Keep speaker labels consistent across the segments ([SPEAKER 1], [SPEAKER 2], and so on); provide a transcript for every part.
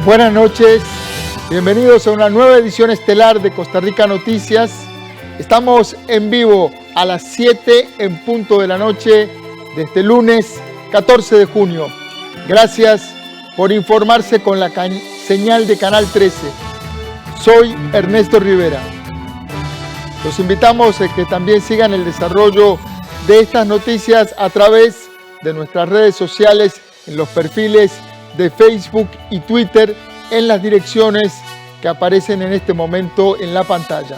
[SPEAKER 1] Buenas noches, bienvenidos a una nueva edición estelar de Costa Rica Noticias. Estamos en vivo a las 7 en punto de la noche de este lunes 14 de junio. Gracias por informarse con la señal de Canal 13. Soy Ernesto Rivera. Los invitamos a que también sigan el desarrollo de estas noticias a través de nuestras redes sociales, en los perfiles de Facebook y Twitter, en las direcciones que aparecen en este momento en la pantalla.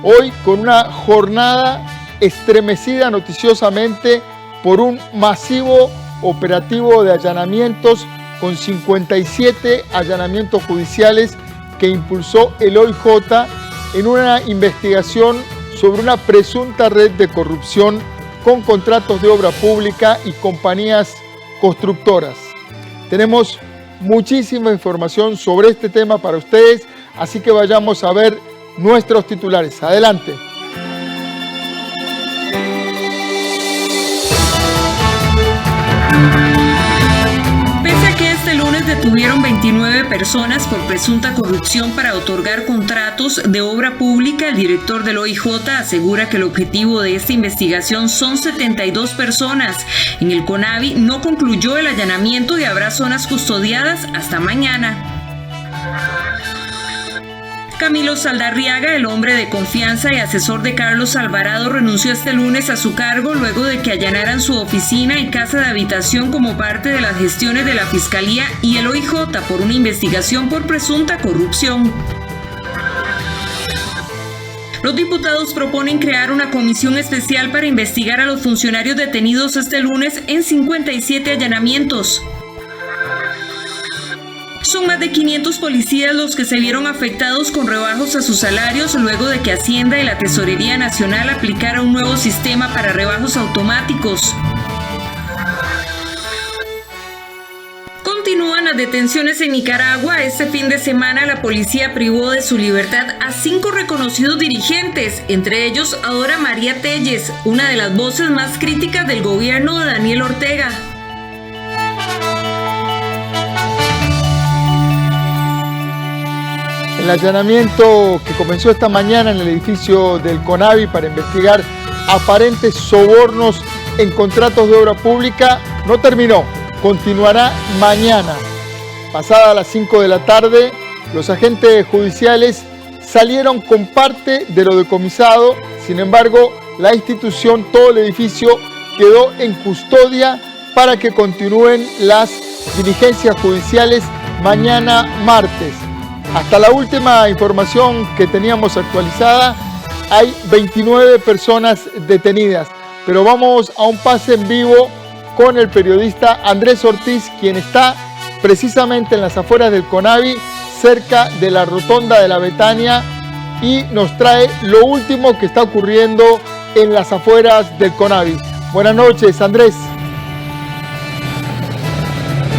[SPEAKER 1] Hoy con una jornada estremecida noticiosamente por un masivo operativo de allanamientos con 57 allanamientos judiciales que impulsó el OIJ en una investigación sobre una presunta red de corrupción con contratos de obra pública y compañías constructoras. Tenemos muchísima información sobre este tema para ustedes, así que vayamos a ver nuestros titulares. Adelante.
[SPEAKER 2] Detuvieron 29 personas por presunta corrupción para otorgar contratos de obra pública. El director del OIJ asegura que el objetivo de esta investigación son 72 personas. En el CONAVI no concluyó el allanamiento y habrá zonas custodiadas hasta mañana. Camilo Saldarriaga, el hombre de confianza y asesor de Carlos Alvarado, renunció este lunes a su cargo luego de que allanaran su oficina y casa de habitación como parte de las gestiones de la Fiscalía y el OIJ por una investigación por presunta corrupción. Los diputados proponen crear una comisión especial para investigar a los funcionarios detenidos este lunes en 57 allanamientos. Son más de 500 policías los que se vieron afectados con rebajos a sus salarios luego de que Hacienda y la Tesorería Nacional aplicaran un nuevo sistema para rebajos automáticos. Continúan las detenciones en Nicaragua. Este fin de semana la policía privó de su libertad a 5 reconocidos dirigentes, entre ellos a Dora María Telles, una de las voces más críticas del gobierno de Daniel Ortega.
[SPEAKER 1] El allanamiento que comenzó esta mañana en el edificio del CONAVI para investigar aparentes sobornos en contratos de obra pública no terminó, continuará mañana. Pasada las 5 de la tarde, los agentes judiciales salieron con parte de lo decomisado. Sin embargo, la institución, todo el edificio, quedó en custodia para que continúen las diligencias judiciales mañana martes. Hasta la última información que teníamos actualizada, hay 29 personas detenidas. Pero vamos a un pase en vivo con el periodista Andrés Ortiz, quien está precisamente en las afueras del CONAVI, cerca de la rotonda de la Betania, y nos trae lo último que está ocurriendo en las afueras del CONAVI. Buenas noches, Andrés.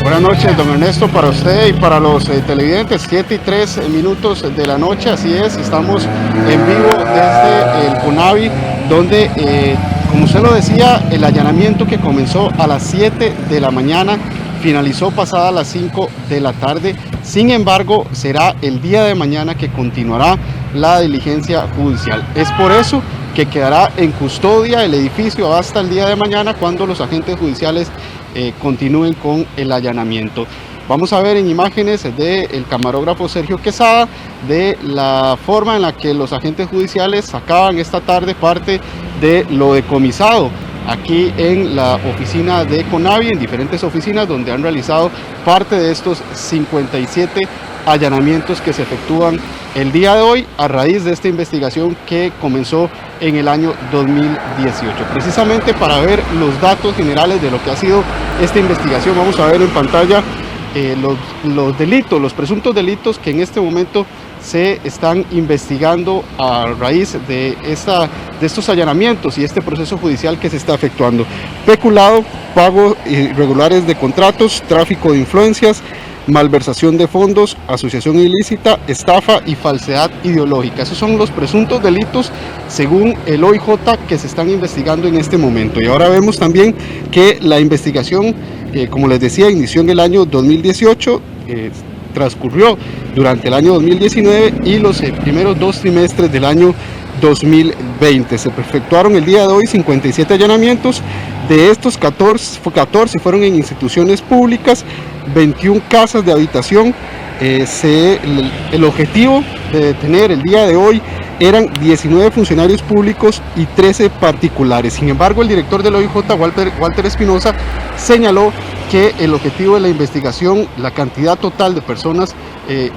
[SPEAKER 3] Buenas noches, don Ernesto, para usted y para los televidentes. 7:03 de la noche, así es, estamos en vivo desde el CONAVI, donde, como usted lo decía, el allanamiento que comenzó a las 7 de la mañana finalizó pasada las 5 de la tarde. Sin embargo, será el día de mañana que continuará la diligencia judicial. Es por eso que quedará en custodia el edificio hasta el día de mañana, cuando los agentes judiciales continúen con el allanamiento. Vamos a ver en imágenes del camarógrafo Sergio Quesada de la forma en la que los agentes judiciales sacaban esta tarde parte de lo decomisado aquí en la oficina de CONAVI, en diferentes oficinas donde han realizado parte de estos 57 allanamientos que se efectúan el día de hoy a raíz de esta investigación que comenzó en el año 2018. Precisamente para ver los datos generales de lo que ha sido esta investigación, vamos a ver en pantalla los delitos, los presuntos delitos que en este momento se están investigando a raíz de estos allanamientos y este proceso judicial que se está efectuando. Peculado, pago irregulares de contratos, tráfico de influencias, malversación de fondos, asociación ilícita, estafa y falsedad ideológica. Esos son los presuntos delitos según el OIJ que se están investigando en este momento. Y ahora vemos también que la investigación, como les decía, inició en el año 2018, transcurrió durante el año 2019 y los primeros 2 trimestres del año 2020. Se efectuaron el día de hoy 57 allanamientos, de estos 14 fueron en instituciones públicas, 21 casas de habitación. El objetivo de detener el día de hoy eran 19 funcionarios públicos y 13 particulares. Sin embargo, el director del OIJ, Walter Espinosa, señaló que el objetivo de la investigación, la cantidad total de personas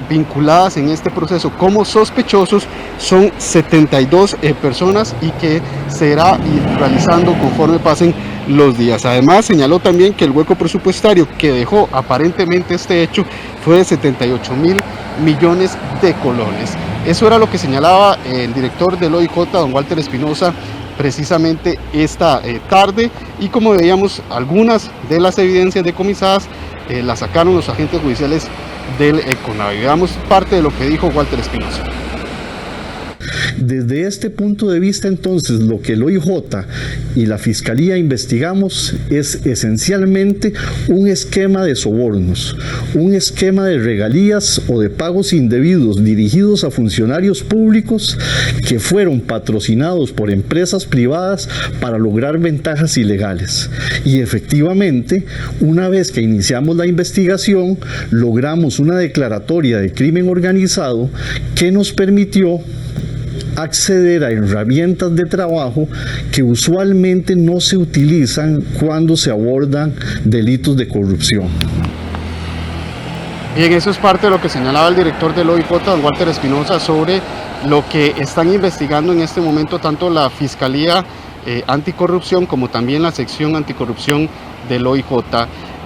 [SPEAKER 3] vinculadas en este proceso como sospechosos, son 72 personas y que se irá realizando conforme pasen los días. Además, señaló también que el hueco presupuestario que dejó aparentemente este hecho fue de 78 mil millones de colones. Eso era lo que señalaba el director del OIJ, don Walter Espinosa, precisamente esta tarde, y como veíamos, algunas de las evidencias decomisadas las sacaron los agentes judiciales del CONAVI. Veamos parte de lo que dijo Walter Espinosa.
[SPEAKER 4] Desde este punto de vista, entonces, lo que el OIJ y la Fiscalía investigamos es esencialmente un esquema de sobornos, un esquema de regalías o de pagos indebidos dirigidos a funcionarios públicos que fueron patrocinados por empresas privadas para lograr ventajas ilegales. Y efectivamente, una vez que iniciamos la investigación, logramos una declaratoria de crimen organizado que nos permitió acceder a herramientas de trabajo que usualmente no se utilizan cuando se abordan delitos de corrupción.
[SPEAKER 3] Bien, eso es parte de lo que señalaba el director del OIJ, don Walter Espinosa, sobre lo que están investigando en este momento tanto la Fiscalía Anticorrupción como también la sección anticorrupción del OIJ.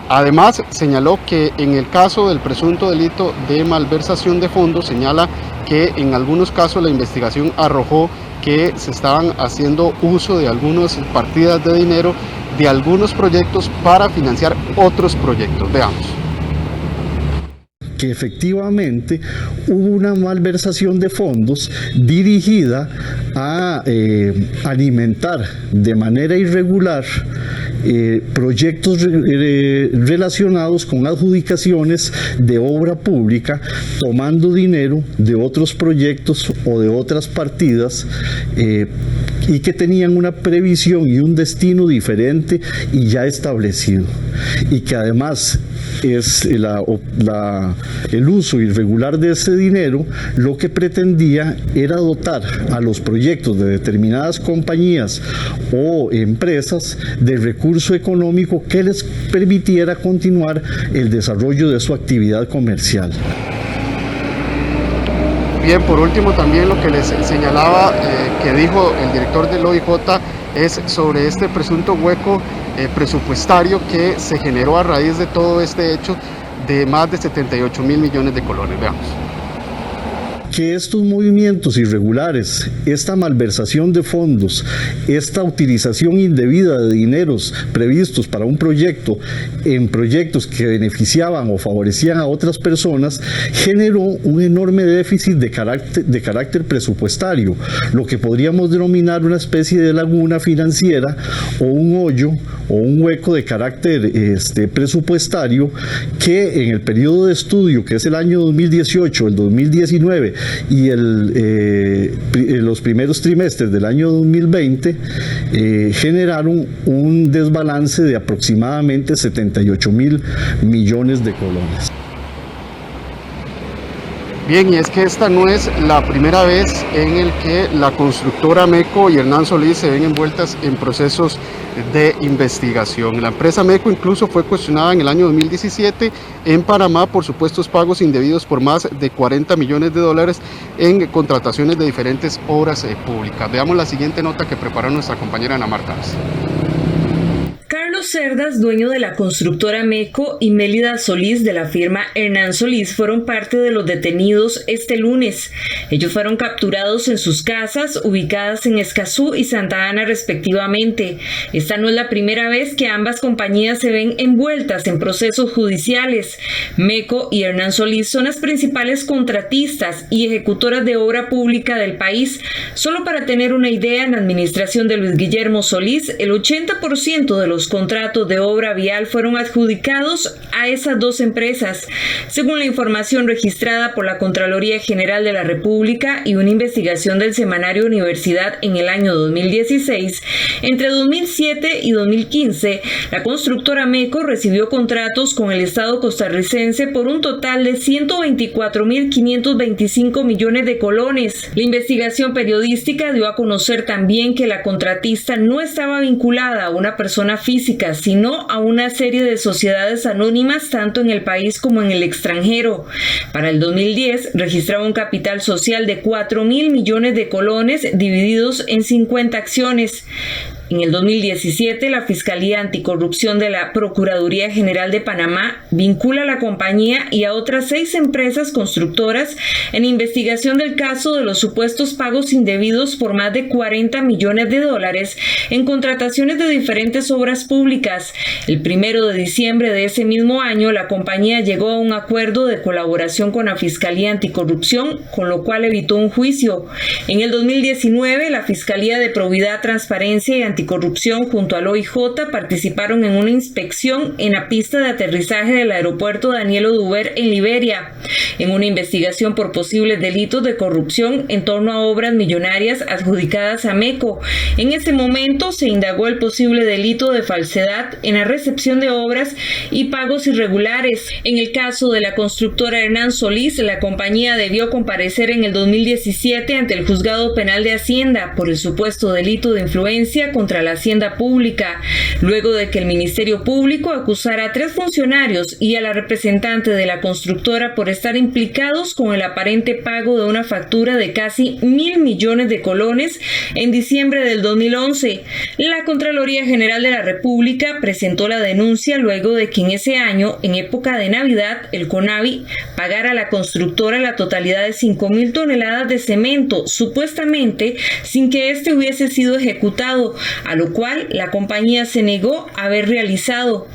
[SPEAKER 3] Además, señaló que en el caso del presunto delito de malversación de fondos, señala que en algunos casos la investigación arrojó que se estaban haciendo uso de algunas partidas de dinero de algunos proyectos para financiar otros proyectos. Veamos.
[SPEAKER 4] Que efectivamente hubo una malversación de fondos dirigida a alimentar de manera irregular proyectos relacionados con adjudicaciones de obra pública, tomando dinero de otros proyectos o de otras partidas y que tenían una previsión y un destino diferente y ya establecido, y que además es el uso irregular de ese dinero lo que pretendía era dotar a los proyectos de determinadas compañías o empresas de recurso económico que les permitiera continuar el desarrollo de su actividad comercial.
[SPEAKER 3] Bien, por último también lo que les señalaba que dijo el director del OIJ es sobre este presunto hueco presupuestario que se generó a raíz de todo este hecho de más de 78 mil millones de colones. Veamos.
[SPEAKER 4] Que estos movimientos irregulares, esta malversación de fondos, esta utilización indebida de dineros previstos para un proyecto en proyectos que beneficiaban o favorecían a otras personas, generó un enorme déficit de carácter presupuestario, lo que podríamos denominar una especie de laguna financiera o un hoyo o un hueco de carácter presupuestario que en el periodo de estudio, que es el año 2018, el 2019 y los primeros trimestres del año 2020 generaron un desbalance de aproximadamente 78 mil millones de colones.
[SPEAKER 3] Bien, y es que esta no es la primera vez en el que la constructora MECO y Hernán Solís se ven envueltas en procesos de investigación. La empresa MECO incluso fue cuestionada en el año 2017 en Panamá por supuestos pagos indebidos por más de 40 millones de dólares en contrataciones de diferentes obras públicas. Veamos la siguiente nota que preparó nuestra compañera Ana Marta.
[SPEAKER 2] Carlos Cerdas, dueño de la constructora MECO, y Mélida Solís de la firma Hernán Solís fueron parte de los detenidos este lunes. Ellos fueron capturados en sus casas ubicadas en Escazú y Santa Ana respectivamente. Esta no es la primera vez que ambas compañías se ven envueltas en procesos judiciales. MECO y Hernán Solís son las principales contratistas y ejecutoras de obra pública del país. Solo para tener una idea, en la administración de Luis Guillermo Solís, el 80% de los contratos contratos de obra vial fueron adjudicados a esas dos empresas. Según la información registrada por la Contraloría General de la República y una investigación del semanario Universidad en el año 2016, entre 2007 y 2015, la constructora MECO recibió contratos con el Estado costarricense por un total de 124.525 millones de colones. La investigación periodística dio a conocer también que la contratista no estaba vinculada a una persona física, sino a una serie de sociedades anónimas tanto en el país como en el extranjero. Para el 2010 registraba un capital social de 4.000 millones de colones divididos en 50 acciones. En el 2017, la Fiscalía Anticorrupción de la Procuraduría General de Panamá vincula a la compañía y a otras 6 empresas constructoras en investigación del caso de los supuestos pagos indebidos por más de 40 millones de dólares en contrataciones de diferentes obras públicas. El 1 de diciembre de ese mismo año, la compañía llegó a un acuerdo de colaboración con la Fiscalía Anticorrupción, con lo cual evitó un juicio. En el 2019, la Fiscalía de Probidad, Transparencia y Anticorrupción junto al OIJ participaron en una inspección en la pista de aterrizaje del aeropuerto Daniel Oduber en Liberia, en una investigación por posibles delitos de corrupción en torno a obras millonarias adjudicadas a MECO. En ese momento se indagó el posible delito de falsedad en la recepción de obras y pagos irregulares. En el caso de la constructora Hernán Solís, la compañía debió comparecer en el 2017 ante el Juzgado Penal de Hacienda por el supuesto delito de influencia contra la hacienda pública, luego de que el Ministerio Público acusara a 3 funcionarios y a la representante de la constructora por estar implicados con el aparente pago de una factura de casi 1.000 millones de colones en diciembre del 2011. La Contraloría General de la República presentó la denuncia luego de que en ese año, en época de Navidad, el CONAVI pagara a la constructora la totalidad de 5.000 toneladas de cemento, supuestamente sin que este hubiese sido ejecutado, a lo cual la compañía se negó a haber realizado.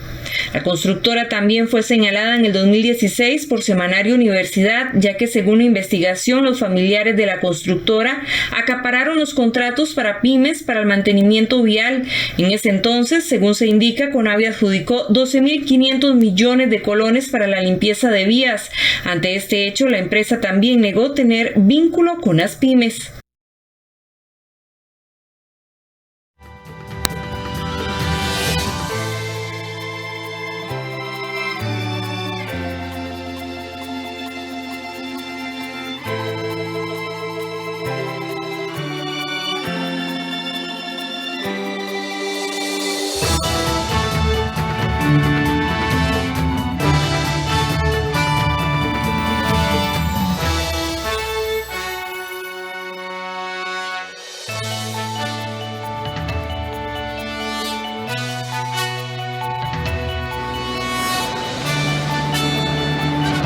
[SPEAKER 2] La constructora también fue señalada en el 2016 por Semanario Universidad, ya que según la investigación los familiares de la constructora acapararon los contratos para pymes para el mantenimiento vial. En ese entonces, según se indica, CONAVI adjudicó 12.500 millones de colones para la limpieza de vías. Ante este hecho, la empresa también negó tener vínculo con las pymes.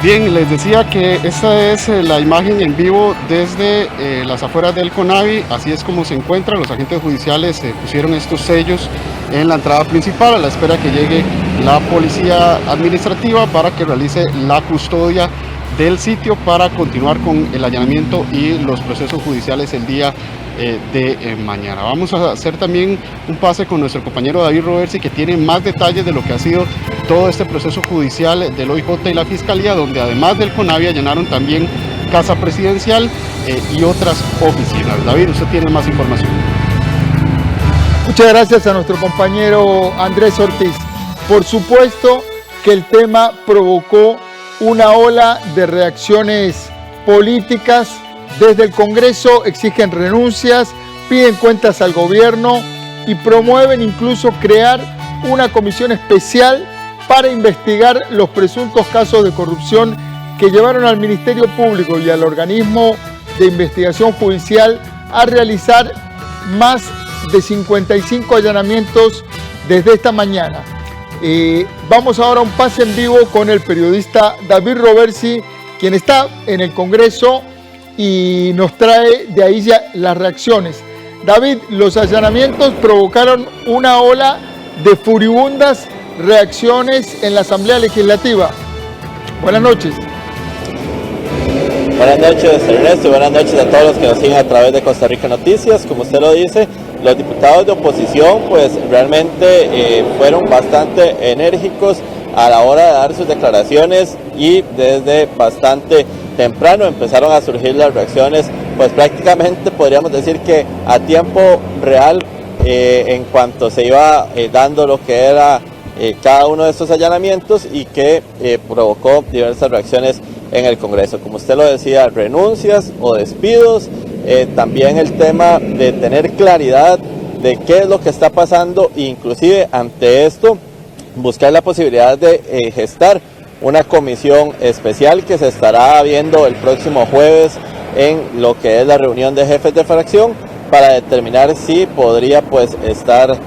[SPEAKER 3] Bien, les decía que esta es la imagen en vivo desde las afueras del CONAVI. Así es como se encuentra. Los agentes judiciales pusieron estos sellos en la entrada principal a la espera que llegue la policía administrativa para que realice la custodia del sitio para continuar con el allanamiento y los procesos judiciales el día de mañana. Vamos a hacer también un pase con nuestro compañero David Roversi, que tiene más detalles de lo que ha sido todo este proceso judicial del OIJ y la Fiscalía, donde además del CONAVI allanaron también Casa Presidencial y otras oficinas. David, usted tiene más información.
[SPEAKER 1] Muchas gracias a nuestro compañero Andrés Ortiz. Por supuesto que el tema provocó una ola de reacciones políticas. Desde el Congreso exigen renuncias, piden cuentas al gobierno y promueven incluso crear una comisión especial para investigar los presuntos casos de corrupción que llevaron al Ministerio Público y al organismo de investigación judicial a realizar más de 55 allanamientos desde esta mañana. Vamos ahora a un pase en vivo con el periodista David Roversi, quien está en el Congreso y nos trae de ahí ya las reacciones. David, los allanamientos provocaron una ola de furibundas reacciones en la Asamblea Legislativa. Buenas noches.
[SPEAKER 5] Buenas noches, Ernesto, y buenas noches a todos los que nos siguen a través de Costa Rica Noticias. Como usted lo dice, Los diputados de oposición pues realmente fueron bastante enérgicos a la hora de dar sus declaraciones y desde bastante temprano empezaron a surgir las reacciones, pues prácticamente podríamos decir que a tiempo real en cuanto se iba dando lo que era cada uno de estos allanamientos y que provocó diversas reacciones en el Congreso. Como usted lo decía, renuncias o despidos, también el tema de tener claridad de qué es lo que está pasando e inclusive ante esto buscar la posibilidad de gestar una comisión especial que se estará viendo el próximo jueves en lo que es la reunión de jefes de fracción para determinar si podría pues estar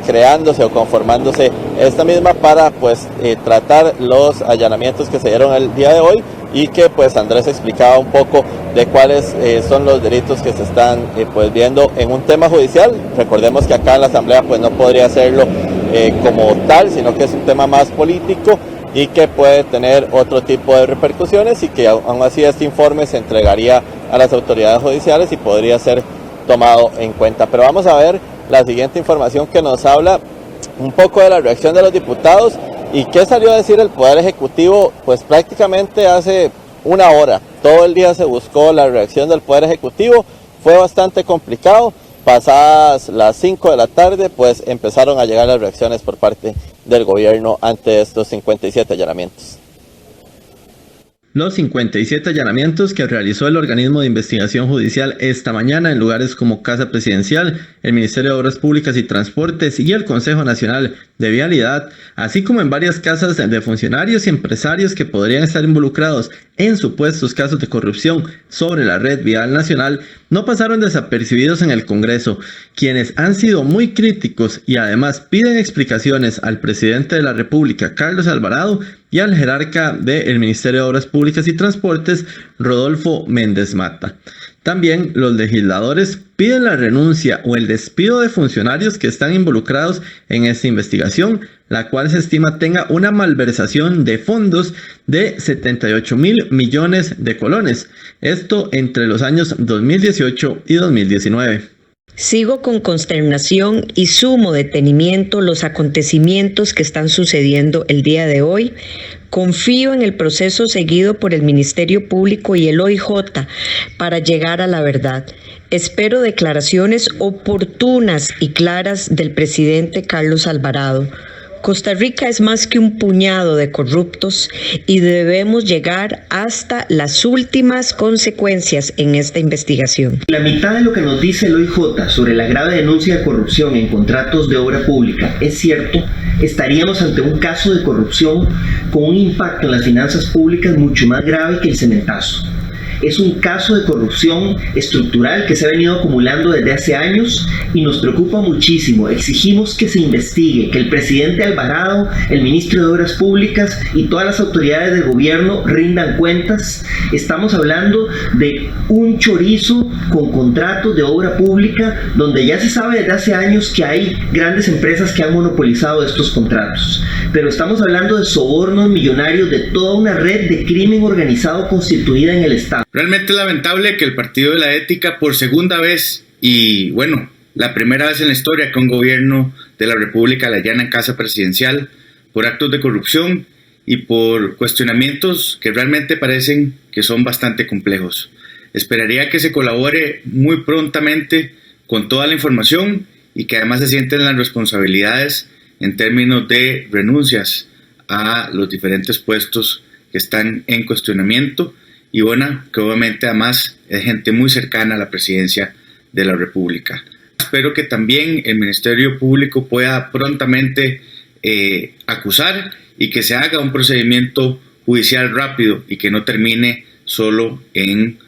[SPEAKER 5] creándose o conformándose esta misma para pues tratar los allanamientos que se dieron el día de hoy y que pues Andrés explicaba un poco de cuáles son los delitos que se están pues viendo en un tema judicial. Recordemos que acá en la Asamblea pues no podría hacerlo como tal, sino que es un tema más político y que puede tener otro tipo de repercusiones y que aún así este informe se entregaría a las autoridades judiciales y podría ser tomado en cuenta. Pero vamos a ver la siguiente información que nos habla un poco de la reacción de los diputados y qué salió a decir el Poder Ejecutivo pues prácticamente hace una hora. Todo el día se buscó la reacción del Poder Ejecutivo, fue bastante complicado. Pasadas las 5 de la tarde pues empezaron a llegar las reacciones por parte del gobierno ante estos 57 allanamientos.
[SPEAKER 6] Los 57 allanamientos que realizó el organismo de investigación judicial esta mañana en lugares como Casa Presidencial, el Ministerio de Obras Públicas y Transportes y el Consejo Nacional de Vialidad, así como en varias casas de funcionarios y empresarios que podrían estar involucrados en supuestos casos de corrupción sobre la red vial nacional, no pasaron desapercibidos en el Congreso, quienes han sido muy críticos y además piden explicaciones al presidente de la República, Carlos Alvarado, y al jerarca del Ministerio de Obras Públicas y Transportes, Rodolfo Méndez Mata. También los legisladores piden la renuncia o el despido de funcionarios que están involucrados en esta investigación, la cual se estima tenga una malversación de fondos de 78.000 millones de colones, esto entre los años 2018 y 2019.
[SPEAKER 2] Sigo con consternación y sumo detenimiento los acontecimientos que están sucediendo el día de hoy. Confío en el proceso seguido por el Ministerio Público y el OIJ para llegar a la verdad. Espero declaraciones oportunas y claras del presidente Carlos Alvarado. Costa Rica es más que un puñado de corruptos y debemos llegar hasta las últimas consecuencias en esta investigación.
[SPEAKER 7] La mitad de lo que nos dice el OIJ sobre la grave denuncia de corrupción en contratos de obra pública es cierto, estaríamos ante un caso de corrupción con un impacto en las finanzas públicas mucho más grave que el cementazo. Es un caso de corrupción estructural que se ha venido acumulando desde hace años y nos preocupa muchísimo. Exigimos que se investigue, que el presidente Alvarado, el ministro de Obras Públicas y todas las autoridades del gobierno rindan cuentas. Estamos hablando de un chorizo con contratos de obra pública donde ya se sabe desde hace años que hay grandes empresas que han monopolizado estos contratos. Pero estamos hablando de sobornos millonarios de toda una red de crimen organizado constituida en el Estado.
[SPEAKER 8] Realmente es lamentable que el Partido de la Ética, por segunda vez y bueno, la primera vez en la historia que un gobierno de la República le allana en Casa Presidencial por actos de corrupción y por cuestionamientos que realmente parecen que son bastante complejos. Esperaría que se colabore muy prontamente con toda la información y que además se sienten las responsabilidades en términos de renuncias a los diferentes puestos que están en cuestionamiento y bueno, que obviamente además es gente muy cercana a la presidencia de la República. Espero que también el Ministerio Público pueda prontamente acusar y que se haga un procedimiento judicial rápido y que no termine solo en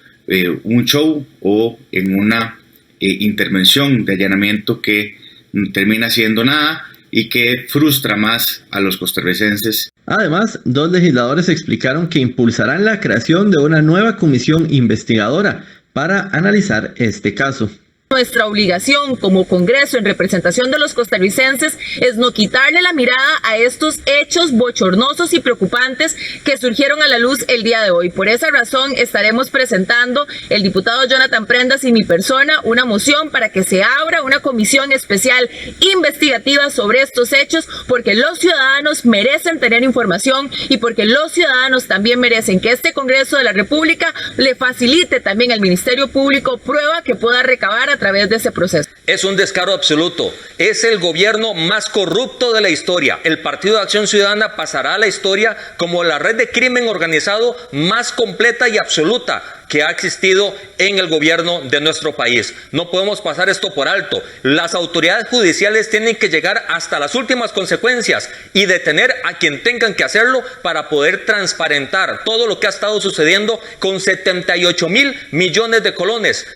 [SPEAKER 8] un show o en una intervención de allanamiento que no termina siendo nada y que frustra más a los costarricenses.
[SPEAKER 6] Además, dos legisladores explicaron que impulsarán la creación de una nueva comisión investigadora para analizar este caso.
[SPEAKER 9] Nuestra obligación como Congreso en representación de los costarricenses es no quitarle la mirada a estos hechos bochornosos y preocupantes que surgieron a la luz el día de hoy. Por esa razón estaremos presentando el diputado Jonathan Prendas y mi persona una moción para que se abra una comisión especial investigativa sobre estos hechos, porque los ciudadanos merecen tener información y porque los ciudadanos también merecen que este Congreso de la República le facilite también al Ministerio Público prueba que pueda recabar a través de ese proceso.
[SPEAKER 10] Es un descaro absoluto. Es el gobierno más corrupto de la historia. El Partido de Acción Ciudadana pasará a la historia como la red de crimen organizado más completa y absoluta que ha existido en el gobierno de nuestro país. No podemos pasar esto por alto. Las autoridades judiciales tienen que llegar hasta las últimas consecuencias y detener a quien tengan que hacerlo para poder transparentar todo lo que ha estado sucediendo con 78.000 millones de colones.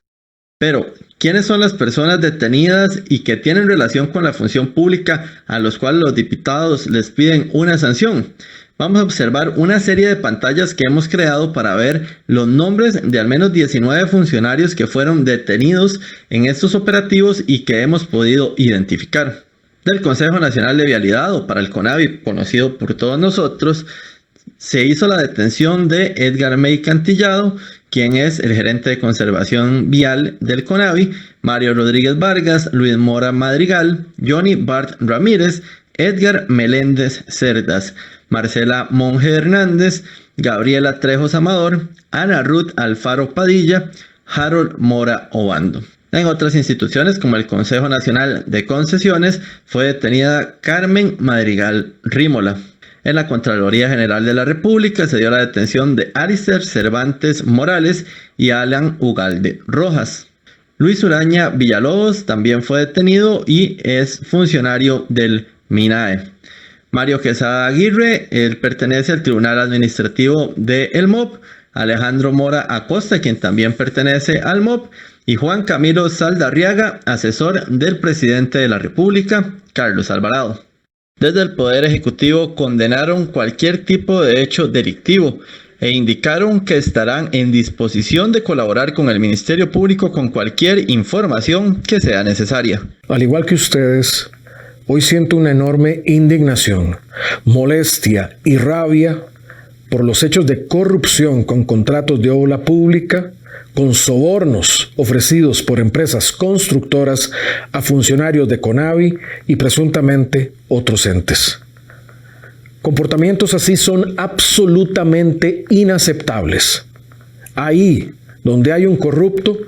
[SPEAKER 6] Pero, ¿quiénes son las personas detenidas y que tienen relación con la función pública a los cuales los diputados les piden una sanción? Vamos a observar una serie de pantallas que hemos creado para ver los nombres de al menos 19 funcionarios que fueron detenidos en estos operativos y que hemos podido identificar. Del Consejo Nacional de Vialidad, o para el CONAVI, conocido por todos nosotros, se hizo la detención de Edgar May Cantillado, quien es el gerente de conservación vial del CONAVI, Mario Rodríguez Vargas, Luis Mora Madrigal, Johnny Bart Ramírez, Edgar Meléndez Cerdas, Marcela Monge Hernández, Gabriela Trejos Amador, Ana Ruth Alfaro Padilla, Harold Mora Obando. En otras instituciones, como el Consejo Nacional de Concesiones, fue detenida Carmen Madrigal Rímola. En la Contraloría General de la República se dio la detención de Alister Cervantes Morales y Alan Ugalde Rojas. Luis Uraña Villalobos también fue detenido y es funcionario del MINAE. Mario Quesada Aguirre, él pertenece al Tribunal Administrativo de El MOP. Alejandro Mora Acosta, quien también pertenece al MOP. Y Juan Camilo Saldarriaga, asesor del presidente de la República, Carlos Alvarado. Desde el Poder Ejecutivo condenaron cualquier tipo de hecho delictivo e indicaron que estarán en disposición de colaborar con el Ministerio Público con cualquier información que sea necesaria.
[SPEAKER 11] Al igual que ustedes, hoy siento una enorme indignación, molestia y rabia por los hechos de corrupción con contratos de obra pública, con sobornos ofrecidos por empresas constructoras a funcionarios de CONAVI y presuntamente otros entes. Comportamientos así son absolutamente inaceptables. Ahí donde hay un corrupto,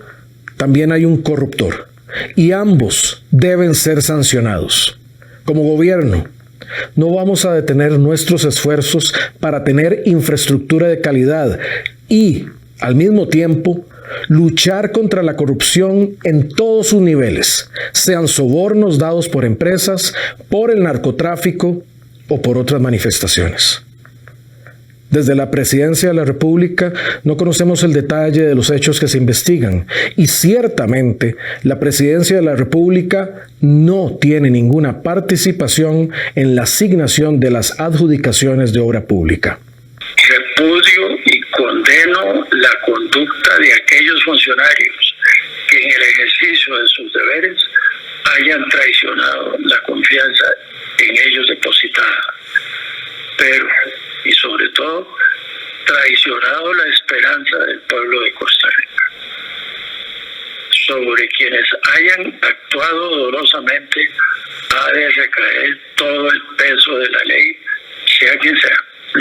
[SPEAKER 11] también hay un corruptor, y ambos deben ser sancionados. Como gobierno, no vamos a detener nuestros esfuerzos para tener infraestructura de calidad y, al mismo tiempo, luchar contra la corrupción en todos sus niveles, sean sobornos dados por empresas, por el narcotráfico o por otras manifestaciones. Desde la Presidencia de la República no conocemos el detalle de los hechos que se investigan y ciertamente la Presidencia de la República no tiene ninguna participación en la asignación de las adjudicaciones de obra pública.
[SPEAKER 12] Repudio y condeno la conducta de aquellos funcionarios que en el ejercicio de sus deberes hayan traicionado la confianza en ellos depositada, pero y sobre todo traicionado la esperanza del pueblo de Costa Rica. Sobre quienes hayan actuado dolosamente ha de recaer todo el peso de la ley, sea quien sea.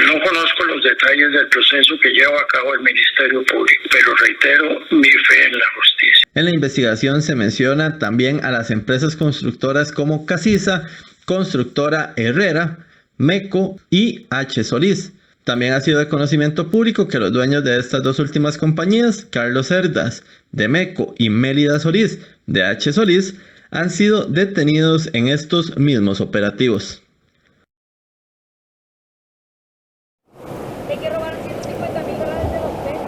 [SPEAKER 12] No conozco los detalles del proceso que lleva a cabo el Ministerio Público, pero reitero mi fe en la justicia.
[SPEAKER 6] En la investigación se menciona también a las empresas constructoras como Casisa, Constructora Herrera, MECO y H. Solís. También ha sido de conocimiento público que los dueños de estas dos últimas compañías, Carlos Cerdas de MECO y Mélida Solís de H. Solís, han sido detenidos en estos mismos operativos.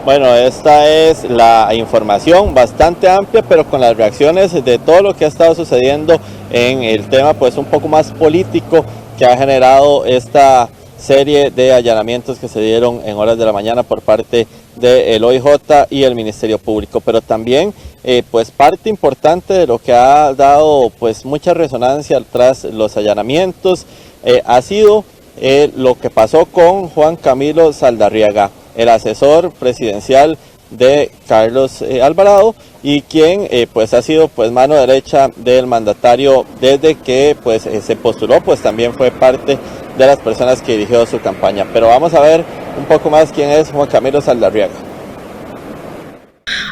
[SPEAKER 5] Bueno, esta es la información bastante amplia, pero con las reacciones de todo lo que ha estado sucediendo en el tema, pues un poco más político, que ha generado esta serie de allanamientos que se dieron en horas de la mañana por parte del OIJ y el Ministerio Público, pero también pues parte importante de lo que ha dado pues mucha resonancia tras los allanamientos ha sido lo que pasó con Juan Camilo Saldarriaga, el asesor presidencial de Carlos Alvarado, y quien pues ha sido pues mano derecha del mandatario desde que pues se postuló, pues también fue parte de las personas que dirigió su campaña. Pero vamos a ver un poco más quién es Juan Camilo Saldarriaga.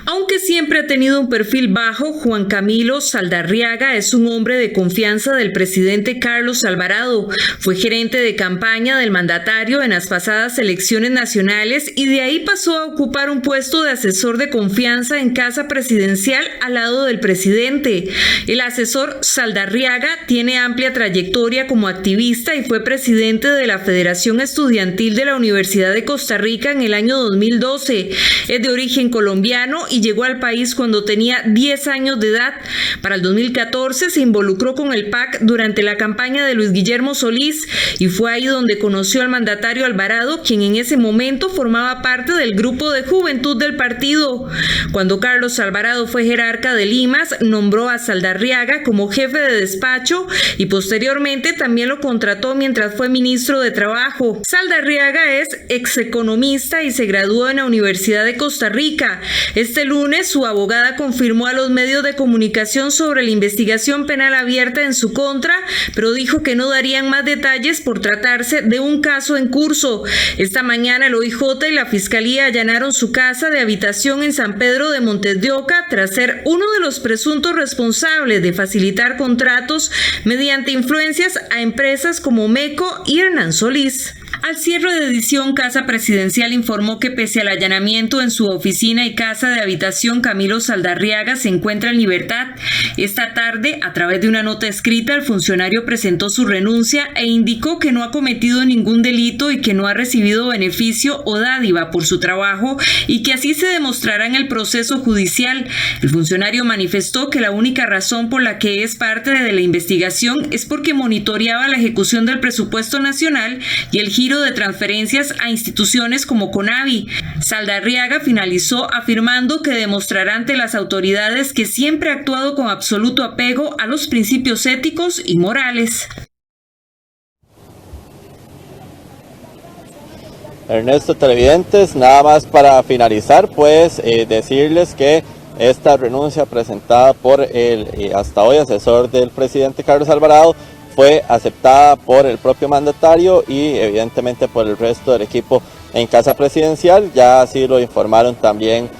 [SPEAKER 2] Aunque siempre ha tenido un perfil bajo, Juan Camilo Saldarriaga es un hombre de confianza del presidente Carlos Alvarado. Fue gerente de campaña del mandatario en las pasadas elecciones nacionales y de ahí pasó a ocupar un puesto de asesor de confianza en Casa Presidencial al lado del presidente. El asesor Saldarriaga tiene amplia trayectoria como activista y fue presidente de la Federación Estudiantil de la Universidad de Costa Rica en el año 2012. Es de origen colombiano y llegó al país cuando tenía 10 años de edad. Para el 2014 se involucró con el PAC durante la campaña de Luis Guillermo Solís y fue ahí donde conoció al mandatario Alvarado, quien en ese momento formaba parte del grupo de juventud del partido. Cuando Carlos Alvarado fue jerarca de Limas, nombró a Saldarriaga como jefe de despacho y posteriormente también lo contrató mientras fue ministro de Trabajo. Saldarriaga es execonomista y se graduó en la Universidad de Costa Rica. Este lunes, su abogada confirmó a los medios de comunicación sobre la investigación penal abierta en su contra, pero dijo que no darían más detalles por tratarse de un caso en curso. Esta mañana el OIJ y la Fiscalía allanaron su casa de habitación en San Pedro de Montes de Oca tras ser uno de los presuntos responsables de facilitar contratos mediante influencias a empresas como MECO y Hernán Solís. Al cierre de edición, Casa Presidencial informó que pese al allanamiento en su oficina y casa de habitación, Camilo Saldarriaga se encuentra en libertad. Esta tarde, a través de una nota escrita, el funcionario presentó su renuncia e indicó que no ha cometido ningún delito y que no ha recibido beneficio o dádiva por su trabajo y que así se demostrará en el proceso judicial. El funcionario manifestó que la única razón por la que es parte de la investigación es porque monitoreaba la ejecución del presupuesto nacional y el giro de transferencias a instituciones como CONAVI. Saldarriaga finalizó afirmando que demostrará ante las autoridades que siempre ha actuado con absoluto apego a los principios éticos y morales.
[SPEAKER 5] Ernesto, televidentes, nada más para finalizar, pues decirles que esta renuncia presentada por el hasta hoy asesor del presidente Carlos Alvarado fue aceptada por el propio mandatario y evidentemente por el resto del equipo en Casa Presidencial. Ya así lo informaron también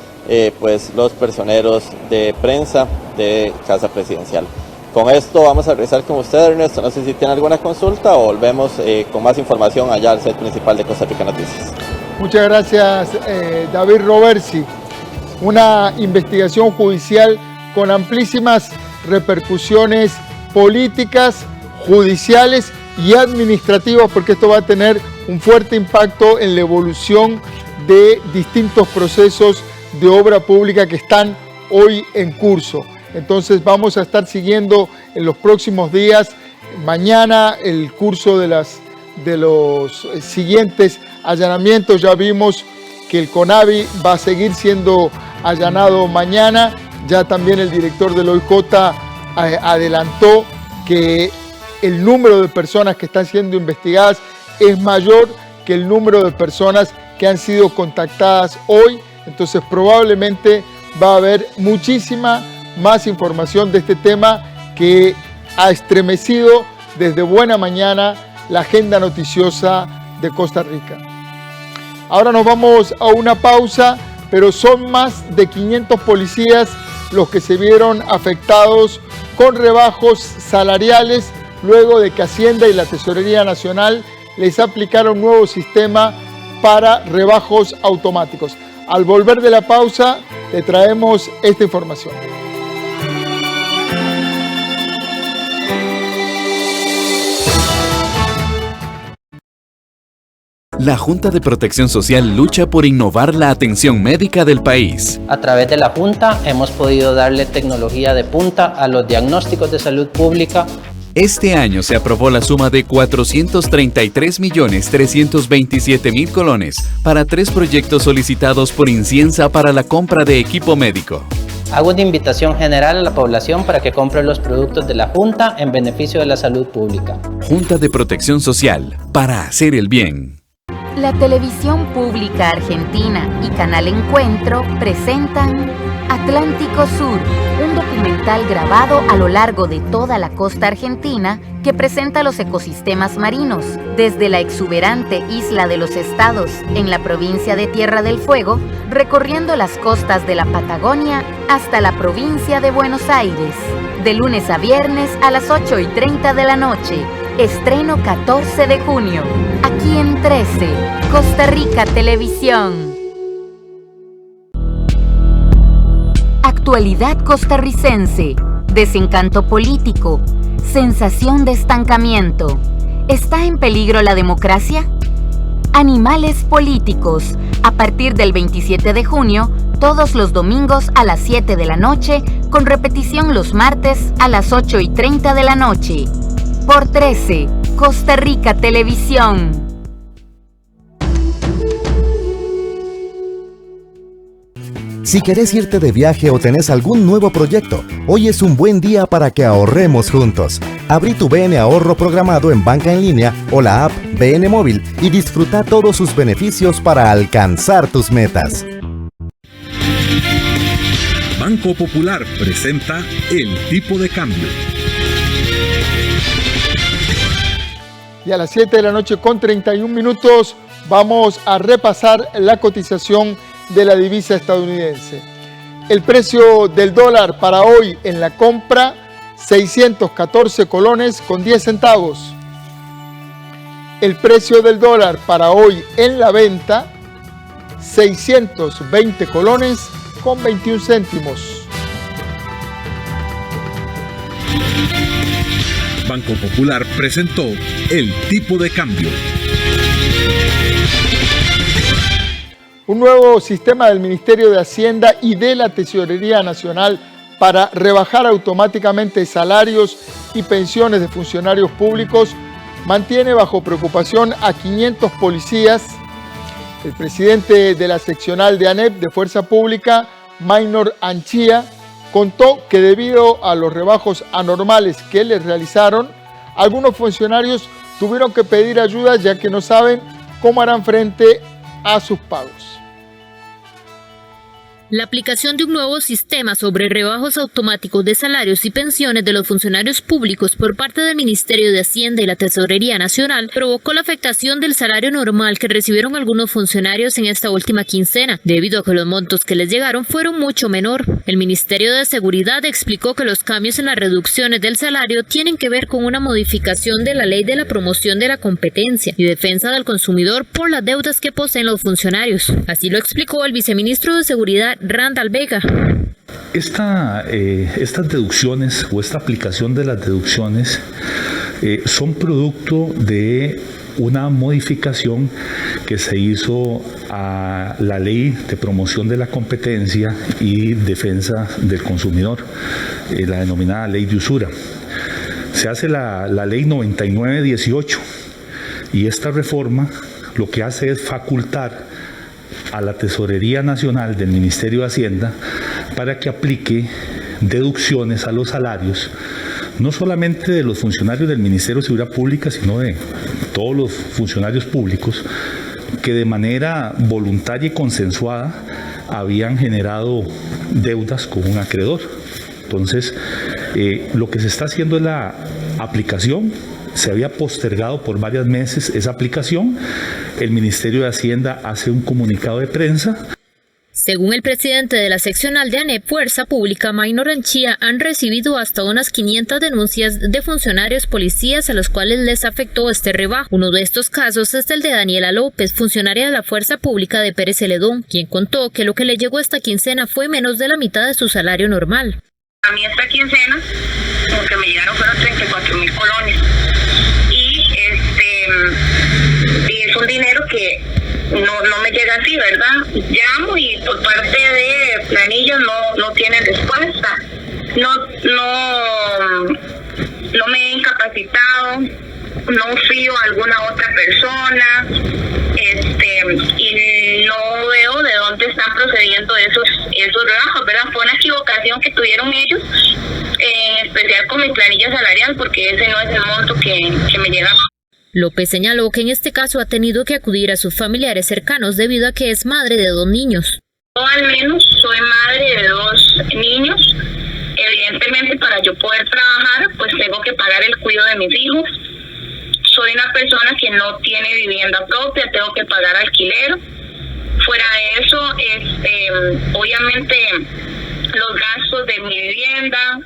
[SPEAKER 5] pues los personeros de prensa de Casa Presidencial. Con esto vamos a regresar con usted, Ernesto. No sé si tiene alguna consulta o volvemos con más información allá al set principal de Costa Rica Noticias.
[SPEAKER 1] Muchas gracias, David Roversi. Una investigación judicial con amplísimas repercusiones políticas, judiciales y administrativas, porque esto va a tener un fuerte impacto en la evolución de distintos procesos de obra pública que están hoy en curso. Entonces vamos a estar siguiendo en los próximos días, mañana, el curso de los siguientes allanamientos. Ya vimos que el CONAVI va a seguir siendo allanado mañana. Ya también el director del OIJ adelantó que el número de personas que están siendo investigadas es mayor que el número de personas que han sido contactadas hoy. Entonces probablemente va a haber muchísima más información de este tema que ha estremecido desde buena mañana la agenda noticiosa de Costa Rica. Ahora nos vamos a una pausa, pero son más de 500 policías los que se vieron afectados con rebajos salariales luego de que Hacienda y la Tesorería Nacional les aplicaron un nuevo sistema para rebajos automáticos. Al volver de la pausa, le traemos esta información.
[SPEAKER 13] La Junta de Protección Social lucha por innovar la atención médica del país.
[SPEAKER 14] A través de la Junta hemos podido darle tecnología de punta a los diagnósticos de salud pública
[SPEAKER 13] Este año se aprobó la suma de 433.327.000 colones para 3 proyectos solicitados por Inciensa para la compra de equipo médico.
[SPEAKER 14] Hago una invitación general a la población para que compre los productos de la Junta en beneficio de la salud pública.
[SPEAKER 13] Junta de Protección Social, para hacer el bien.
[SPEAKER 15] La Televisión Pública Argentina y Canal Encuentro presentan Atlántico Sur, un documental grabado a lo largo de toda la costa argentina que presenta los ecosistemas marinos, desde la exuberante Isla de los Estados, en la provincia de Tierra del Fuego, recorriendo las costas de la Patagonia hasta la provincia de Buenos Aires. De lunes a viernes a las 8:30 de la noche. Estreno 14 de junio, aquí en 13, Costa Rica Televisión. Actualidad costarricense, desencanto político, sensación de estancamiento. ¿Está en peligro la democracia? Animales políticos, a partir del 27 de junio, todos los domingos a las 7 de la noche, con repetición los martes a las 8:30 de la noche. Por 13, Costa Rica Televisión.
[SPEAKER 16] Si querés irte de viaje o tenés algún nuevo proyecto, hoy es un buen día para que ahorremos juntos. Abrí tu BN Ahorro programado en banca en línea o la app BN Móvil y disfruta todos sus beneficios para alcanzar tus metas.
[SPEAKER 17] Banco Popular presenta el tipo de cambio.
[SPEAKER 1] Y a las 7 de la noche con 31 minutos vamos a repasar la cotización de la divisa estadounidense. El precio del dólar para hoy en la compra, 614 colones con 10 centavos. El precio del dólar para hoy en la venta, 620 colones con 21 céntimos.
[SPEAKER 17] Banco Popular presentó el tipo de cambio.
[SPEAKER 1] Un nuevo sistema del Ministerio de Hacienda y de la Tesorería Nacional para rebajar automáticamente salarios y pensiones de funcionarios públicos mantiene bajo preocupación a 500 policías. El presidente de la seccional de ANEP de Fuerza Pública, Maynor Anchía, contó que debido a los rebajos anormales que les realizaron, algunos funcionarios tuvieron que pedir ayuda ya que no saben cómo harán frente a sus pagos.
[SPEAKER 18] La aplicación de un nuevo sistema sobre rebajos automáticos de salarios y pensiones de los funcionarios públicos por parte del Ministerio de Hacienda y la Tesorería Nacional provocó la afectación del salario normal que recibieron algunos funcionarios en esta última quincena, debido a que los montos que les llegaron fueron mucho menor. El Ministerio de Seguridad explicó que los cambios en las reducciones del salario tienen que ver con una modificación de la Ley de la Promoción de la Competencia y Defensa del Consumidor por las deudas que poseen los funcionarios. Así lo explicó el viceministro de Seguridad, Randall Vega.
[SPEAKER 19] Estas deducciones o esta aplicación de las deducciones son producto de una modificación que se hizo a la Ley de Promoción de la Competencia y Defensa del Consumidor, la denominada Ley de Usura. Se hace la Ley 9918 y esta reforma lo que hace es facultar a la Tesorería Nacional del Ministerio de Hacienda para que aplique deducciones a los salarios, no solamente de los funcionarios del Ministerio de Seguridad Pública, sino de todos los funcionarios públicos que de manera voluntaria y consensuada habían generado deudas con un acreedor. Entonces, lo que se está haciendo es la aplicación. Se había postergado por varios meses esa aplicación. El Ministerio de Hacienda hace un comunicado de prensa.
[SPEAKER 18] Según el presidente de la seccional de ANEP Fuerza Pública, Maynor Anchía, han recibido hasta unas 500 denuncias de funcionarios policías a los cuales les afectó este rebajo. Uno de estos casos es el de Daniela López, funcionaria de la Fuerza Pública de Pérez Celedón, quien contó que lo que le llegó esta quincena fue menos de la mitad de su salario normal.
[SPEAKER 20] A mí esta quincena, lo que me llegaron fueron 34,000 colones. Y es un dinero que no me llega así, ¿verdad? Llamo y por parte de planillas no tienen respuesta. No me he incapacitado no fío a alguna otra persona, y no veo de dónde están procediendo esos rebajos, ¿verdad? Fue una equivocación que tuvieron ellos, en especial con mi planilla salarial, porque ese no es el monto que me llega.
[SPEAKER 18] López señaló que en este caso ha tenido que acudir a sus familiares cercanos debido a que es madre de 2 niños.
[SPEAKER 20] Yo al menos soy madre de 2 niños. Evidentemente, para yo poder trabajar, pues tengo que pagar el cuidado de mis hijos. Soy una persona que no tiene vivienda propia, tengo que pagar alquiler. Fuera de eso, obviamente los gastos de mi vivienda,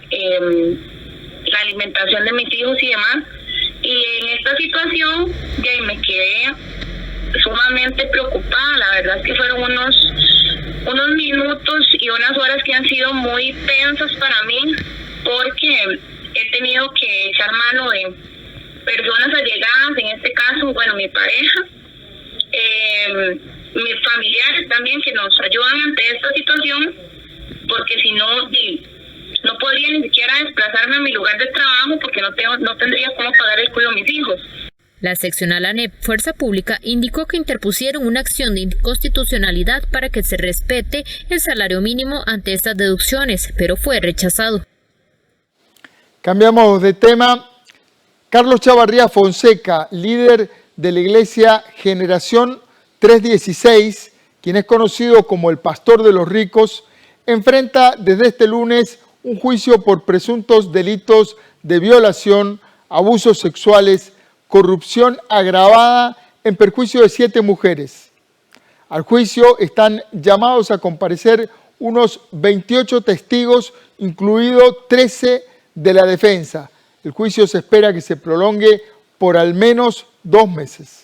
[SPEAKER 20] la alimentación de mis hijos y demás. Y en esta situación ya me quedé sumamente preocupada. La verdad es que fueron unos minutos y unas horas que han sido muy tensas para mí, porque he tenido que echar mano de personas allegadas, en este caso, bueno, mi pareja, mis familiares también, que nos ayudan ante esta situación, porque si no, no podría ni siquiera desplazarme a mi lugar de trabajo, porque no tendría cómo pagar el cuidado de mis hijos.
[SPEAKER 18] La seccional ANEP Fuerza Pública indicó que interpusieron una acción de inconstitucionalidad para que se respete el salario mínimo ante estas deducciones, pero fue rechazado.
[SPEAKER 1] Cambiamos de tema. Carlos Chavarría Fonseca, líder de la Iglesia Generación 316, quien es conocido como el Pastor de los Ricos, enfrenta desde este lunes un juicio por presuntos delitos de violación, abusos sexuales, corrupción agravada en perjuicio de 7 mujeres. Al juicio están llamados a comparecer unos 28 testigos, incluido 13 de la defensa. El juicio se espera que se prolongue por al menos 2 meses.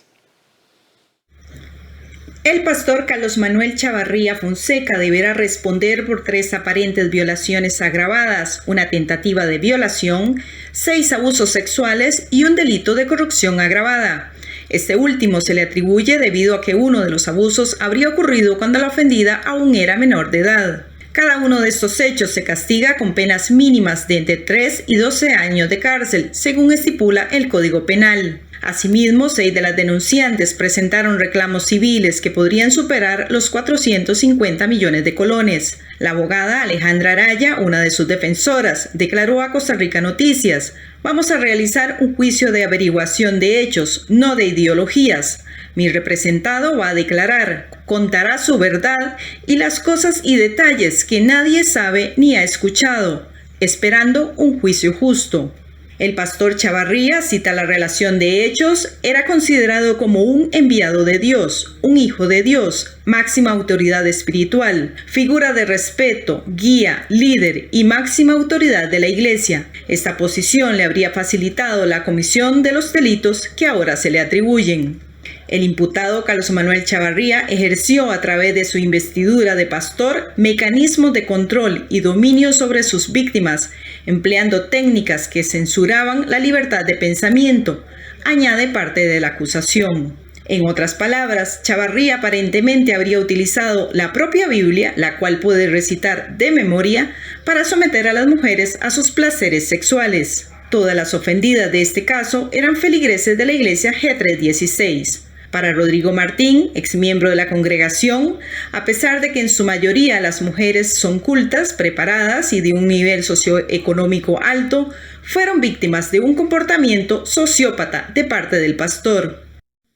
[SPEAKER 21] El pastor Carlos Manuel Chavarría Fonseca deberá responder por 3 aparentes violaciones agravadas, una tentativa de violación, 6 abusos sexuales y un delito de corrupción agravada. Este último se le atribuye debido a que uno de los abusos habría ocurrido cuando la ofendida aún era menor de edad. Cada uno de estos hechos se castiga con penas mínimas de entre 3 y 12 años de cárcel, según estipula el Código Penal. Asimismo, 6 de las denunciantes presentaron reclamos civiles que podrían superar los 450 millones de colones. La abogada Alejandra Araya, una de sus defensoras, declaró a Costa Rica Noticias: "Vamos a realizar un juicio de averiguación de hechos, no de ideologías. Mi representado va a declarar, contará su verdad y las cosas y detalles que nadie sabe ni ha escuchado, esperando un juicio justo". El pastor Chavarría cita la relación de hechos: era considerado como un enviado de Dios, un hijo de Dios, máxima autoridad espiritual, figura de respeto, guía, líder y máxima autoridad de la Iglesia. Esta posición le habría facilitado la comisión de los delitos que ahora se le atribuyen. El imputado Carlos Manuel Chavarría ejerció a través de su investidura de pastor mecanismos de control y dominio sobre sus víctimas, empleando técnicas que censuraban la libertad de pensamiento, añade parte de la acusación. En otras palabras, Chavarría aparentemente habría utilizado la propia Biblia, la cual puede recitar de memoria, para someter a las mujeres a sus placeres sexuales. Todas las ofendidas de este caso eran feligreses de la Iglesia G316. Para Rodrigo Martín, exmiembro de la congregación, a pesar de que en su mayoría las mujeres son cultas, preparadas y de un nivel socioeconómico alto, fueron víctimas de un comportamiento sociópata de parte del pastor.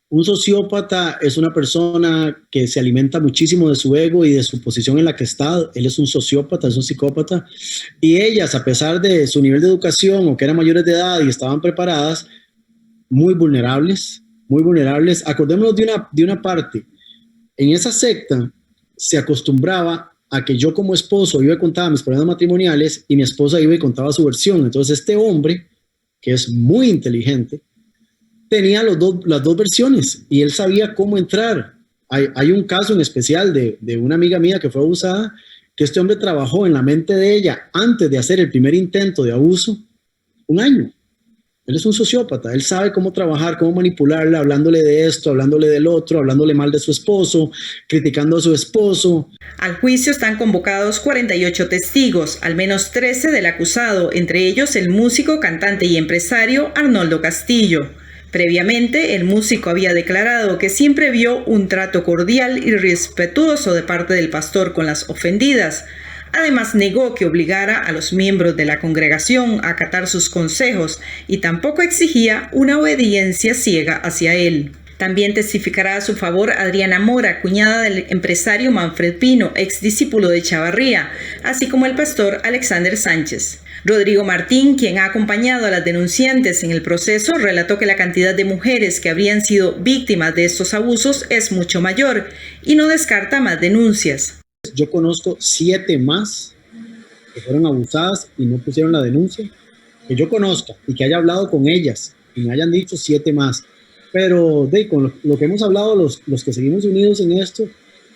[SPEAKER 22] Un sociópata es una persona que se alimenta muchísimo de su ego y de su posición en la que está. Él es un sociópata, es un psicópata. Y ellas, a pesar de su nivel de educación o que eran mayores de edad y estaban preparadas, muy vulnerables. Acordémonos de una parte. En esa secta se acostumbraba a que yo como esposo iba y contaba mis problemas matrimoniales y mi esposa iba y contaba su versión. Entonces este hombre, que es muy inteligente, tenía las dos versiones y él sabía cómo entrar. Hay un caso en especial de una amiga mía que fue abusada, que este hombre trabajó en la mente de ella antes de hacer el primer intento de abuso 1 año. Él es un sociópata, él sabe cómo trabajar, cómo manipularla, hablándole de esto, hablándole del otro, hablándole mal de su esposo, criticando a su esposo.
[SPEAKER 21] Al juicio están convocados 48 testigos, al menos 13 del acusado, entre ellos el músico, cantante y empresario Arnoldo Castillo. Previamente, el músico había declarado que siempre vio un trato cordial y respetuoso de parte del pastor con las ofendidas. Además, negó que obligara a los miembros de la congregación a acatar sus consejos y tampoco exigía una obediencia ciega hacia él. También testificará a su favor Adriana Mora, cuñada del empresario Manfred Pino, ex discípulo de Chavarría, así como el pastor Alexander Sánchez. Rodrigo Martín, quien ha acompañado a las denunciantes en el proceso, relató que la cantidad de mujeres que habrían sido víctimas de estos abusos es mucho mayor y no descarta más denuncias.
[SPEAKER 22] Yo conozco 7 más que fueron abusadas y no pusieron la denuncia, que yo conozca y que haya hablado con ellas y me hayan dicho 7 más. Pero con lo que hemos hablado los que seguimos unidos en esto,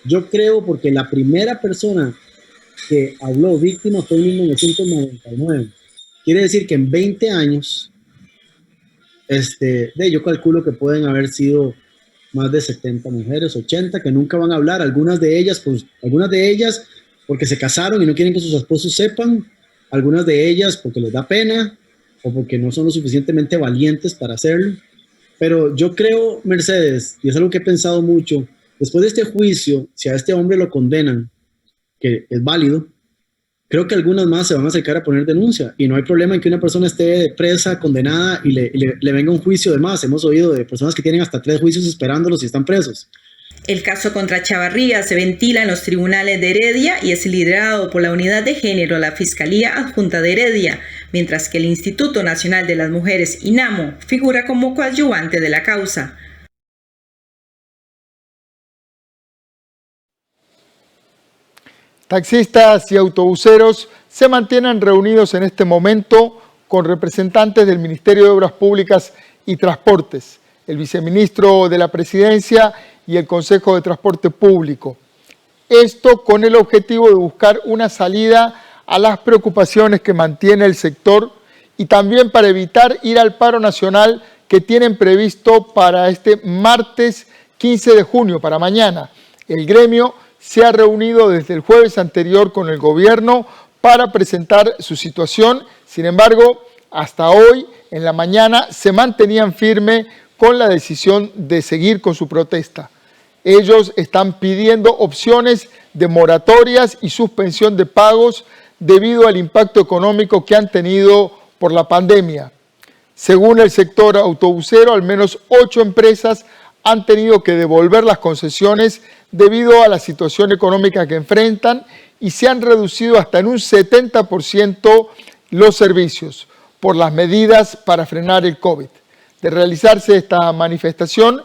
[SPEAKER 22] yo creo porque la primera persona que habló víctima fue en 1999. Quiere decir que en 20 años, yo calculo que pueden haber sido más de 70 mujeres, 80, que nunca van a hablar. Algunas de ellas porque se casaron y no quieren que sus esposos sepan. Algunas de ellas porque les da pena o porque no son lo suficientemente valientes para hacerlo. Pero yo creo, Mercedes, y es algo que he pensado mucho, después de este juicio, si a este hombre lo condenan, que es válido, creo que algunas más se van a acercar a poner denuncia y no hay problema en que una persona esté presa, condenada y le venga un juicio de más. Hemos oído de personas que tienen hasta 3 juicios esperándolos y están presos.
[SPEAKER 21] El caso contra Chavarría se ventila en los tribunales de Heredia y es liderado por la Unidad de Género, la Fiscalía Adjunta de Heredia, mientras que el Instituto Nacional de las Mujeres, INAMO, figura como coadyuvante de la causa.
[SPEAKER 1] Taxistas y autobuseros se mantienen reunidos en este momento con representantes del Ministerio de Obras Públicas y Transportes, el viceministro de la Presidencia y el Consejo de Transporte Público. Esto con el objetivo de buscar una salida a las preocupaciones que mantiene el sector y también para evitar ir al paro nacional que tienen previsto para este martes 15 de junio, para mañana. El gremio se ha reunido desde el jueves anterior con el gobierno para presentar su situación. Sin embargo, hasta hoy, en la mañana, se mantenían firme con la decisión de seguir con su protesta. Ellos están pidiendo opciones de moratorias y suspensión de pagos debido al impacto económico que han tenido por la pandemia. Según el sector autobusero, al menos 8 empresas han tenido que devolver las concesiones debido a la situación económica que enfrentan y se han reducido hasta en un 70% los servicios por las medidas para frenar el COVID. De realizarse esta manifestación,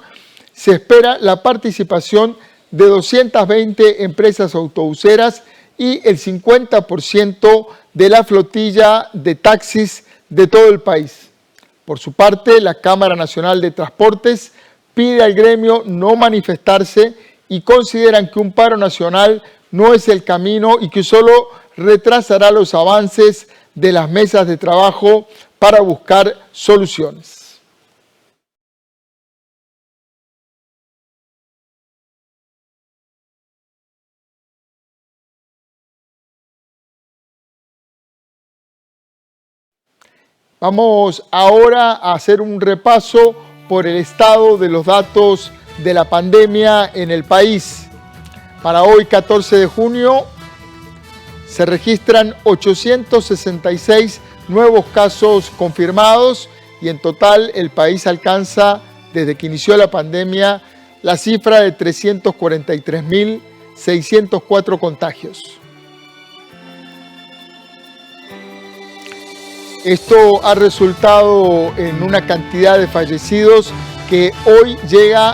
[SPEAKER 1] se espera la participación de 220 empresas autobuseras y el 50% de la flotilla de taxis de todo el país. Por su parte, la Cámara Nacional de Transportes pide al gremio no manifestarse y consideran que un paro nacional no es el camino y que solo retrasará los avances de las mesas de trabajo para buscar soluciones. Vamos ahora a hacer un repaso por el estado de los datos de la pandemia en el país. Para hoy, 14 de junio, se registran 866 nuevos casos confirmados y en total el país alcanza, desde que inició la pandemia, la cifra de 343.604 contagios. Esto ha resultado en una cantidad de fallecidos que hoy llega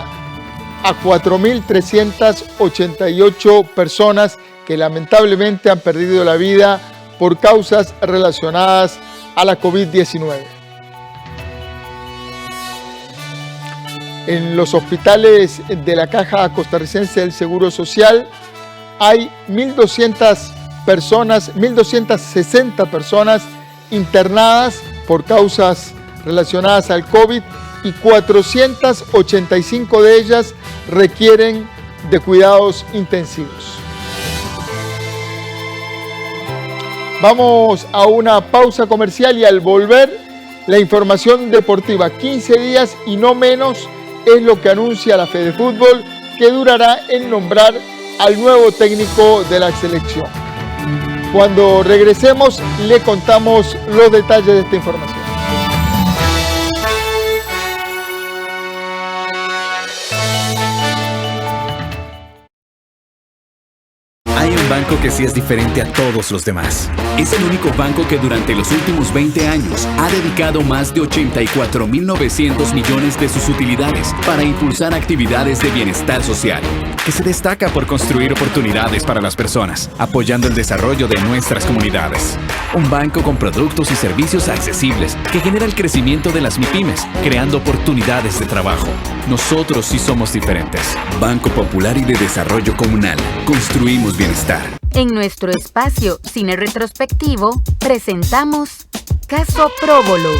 [SPEAKER 1] a 4.388 personas que lamentablemente han perdido la vida por causas relacionadas a la COVID-19. En los hospitales de la Caja Costarricense del Seguro Social hay 1.260 personas internadas por causas relacionadas al COVID y 485 de ellas requieren de cuidados intensivos. Vamos a una pausa comercial y al volver La información deportiva, 15 días y no menos, es lo que anuncia la Fedefútbol, que durará en nombrar al nuevo técnico de la selección. Cuando regresemos, le contamos los detalles de esta información.
[SPEAKER 3] Hay un banco que sí es diferente a todos los demás. Es el único banco que durante los últimos 20 años ha dedicado más de 84.900 millones de sus utilidades para impulsar actividades de bienestar social, que se destaca por construir oportunidades para las personas, apoyando el desarrollo de nuestras comunidades. Un banco con productos y servicios accesibles que genera el crecimiento de las MIPYMES, creando oportunidades de trabajo. Nosotros sí somos diferentes. Banco Popular y de Desarrollo Comunal. Construimos bienestar.
[SPEAKER 15] En nuestro espacio Cine Retrospectivo presentamos Caso Próbolo,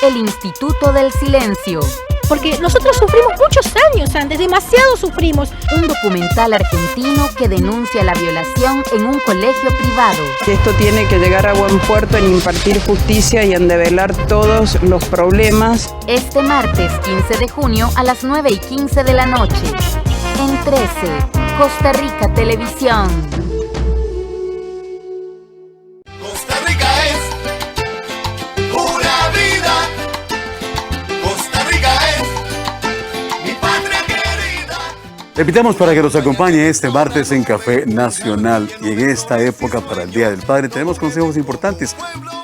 [SPEAKER 15] el Instituto del Silencio.
[SPEAKER 4] Porque nosotros sufrimos muchos años, Andes, demasiado sufrimos.
[SPEAKER 15] Un documental argentino que denuncia la violación en un colegio privado.
[SPEAKER 23] Esto tiene que llegar a buen puerto en impartir justicia y en develar todos los problemas.
[SPEAKER 15] Este martes 15 de junio a las 9:15 de la noche. En 13, Costa Rica Televisión.
[SPEAKER 24] Costa Rica es pura vida. Costa Rica es mi patria querida.
[SPEAKER 25] Le invitamos para que nos acompañe este martes en Café Nacional. Y en esta época para el Día del Padre tenemos consejos importantes.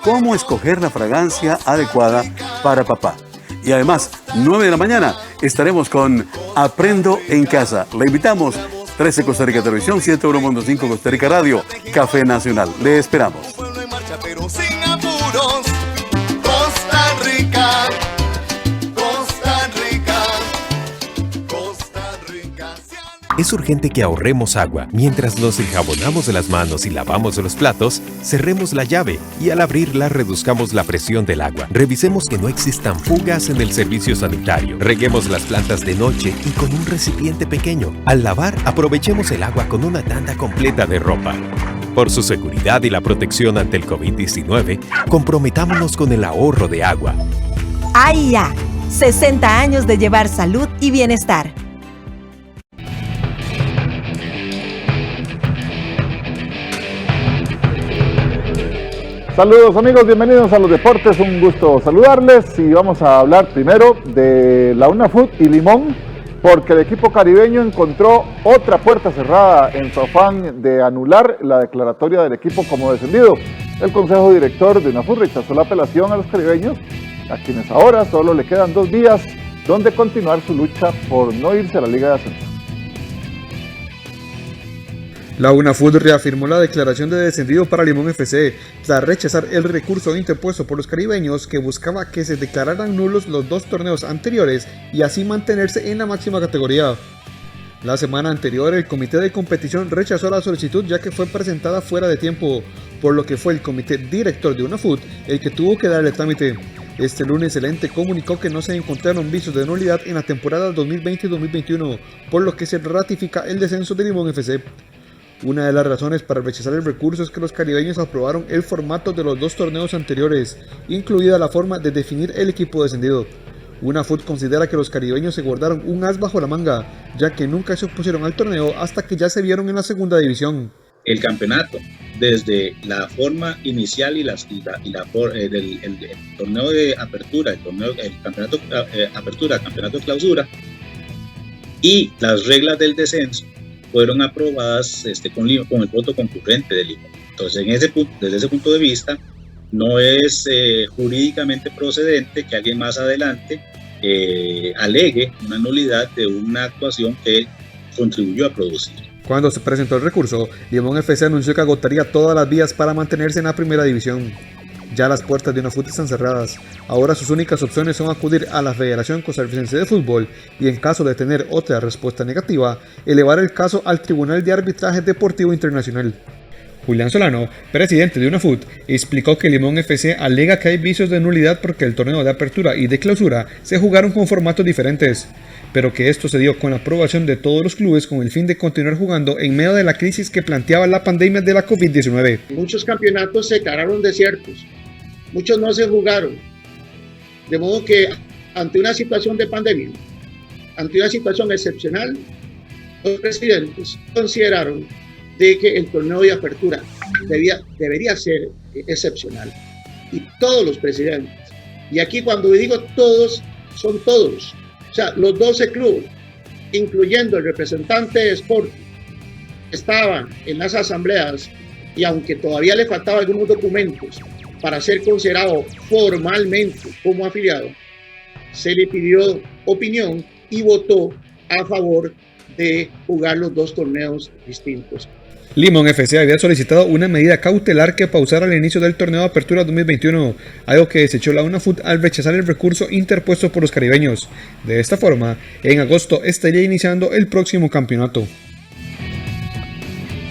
[SPEAKER 25] Cómo escoger la fragancia adecuada para papá. Y además, 9 de la mañana, estaremos con Aprendo en Casa. Le invitamos, 13 Costa Rica Televisión, 7.5 Costa Rica Radio, Café Nacional. Le esperamos.
[SPEAKER 24] Pero sin apuros, Costa Rica, Costa Rica, Costa Rica.
[SPEAKER 26] Es urgente que ahorremos agua. Mientras nos enjabonamos las manos y lavamos los platos, cerremos la llave y al abrirla reduzcamos la presión del agua. Revisemos que no existan fugas en el servicio sanitario. Reguemos las plantas de noche y con un recipiente pequeño. Al lavar, aprovechemos el agua con una tanda completa de ropa. Por su seguridad y la protección ante el COVID-19, comprometámonos con el ahorro de agua.
[SPEAKER 27] AIA, 60 años de llevar salud y bienestar.
[SPEAKER 28] Saludos amigos, bienvenidos a los deportes, un gusto saludarles y vamos a hablar primero de la UNAFUT y Limón, porque el equipo caribeño encontró otra puerta cerrada en su afán de anular la declaratoria del equipo como descendido. El consejo director de UNAFUT rechazó la apelación a los caribeños, a quienes ahora solo le quedan 2 días donde continuar su lucha por no irse a la Liga de Ascenso.
[SPEAKER 29] La UNAFUT reafirmó la declaración de descendido para Limón FC tras rechazar el recurso interpuesto por los caribeños que buscaba que se declararan nulos los 2 torneos anteriores y así mantenerse en la máxima categoría. La semana anterior el comité de competición rechazó la solicitud ya que fue presentada fuera de tiempo, por lo que fue el comité director de UNAFUT el que tuvo que darle trámite. Este lunes el ente comunicó que no se encontraron visos de nulidad en la temporada 2020-2021, por lo que se ratifica el descenso de Limón FC. Una de las razones para rechazar el recurso es que los caribeños aprobaron el formato de los 2 torneos anteriores, incluida la forma de definir el equipo descendido. UNAFUT considera que los caribeños se guardaron un as bajo la manga, ya que nunca se opusieron al torneo hasta que ya se vieron en la segunda división.
[SPEAKER 30] El campeonato, desde la forma inicial y el torneo de apertura, el campeonato apertura, campeonato clausura y las reglas del descenso fueron aprobadas con el voto concurrente de Limón. Entonces, desde ese punto de vista, no es jurídicamente procedente que alguien más adelante alegue una nulidad de una actuación que contribuyó a producir.
[SPEAKER 29] Cuando se presentó el recurso, Limón FC anunció que agotaría todas las vías para mantenerse en la primera división. Ya las puertas de UNAFUT están cerradas. Ahora sus únicas opciones son acudir a la Federación Costarricense de Fútbol y, en caso de tener otra respuesta negativa, elevar el caso al Tribunal de Arbitraje Deportivo Internacional. Julián Solano, presidente de UNAFUT, explicó que Limón FC alega que hay vicios de nulidad porque el torneo de apertura y de clausura se jugaron con formatos diferentes, pero que esto se dio con la aprobación de todos los clubes con el fin de continuar jugando en medio de la crisis que planteaba la pandemia de la COVID-19.
[SPEAKER 31] Muchos campeonatos se declararon desiertos, muchos no se jugaron,
[SPEAKER 2] De modo que ante una situación de pandemia, ante una situación excepcional, los presidentes consideraron de que el torneo de apertura debería ser excepcional. Y todos los presidentes, y aquí cuando digo todos, son todos, o sea, los 12 clubes, incluyendo el representante de Sporting, estaban en las asambleas y aunque todavía le faltaban algunos documentos para ser considerado formalmente como afiliado, se le pidió opinión y votó a favor de jugar los dos torneos distintos.
[SPEAKER 29] Limón FC había solicitado una medida cautelar que pausara el inicio del torneo de apertura 2021, algo que desechó la UNAFUT al rechazar el recurso interpuesto por los caribeños. De esta forma, en agosto estaría iniciando el próximo campeonato.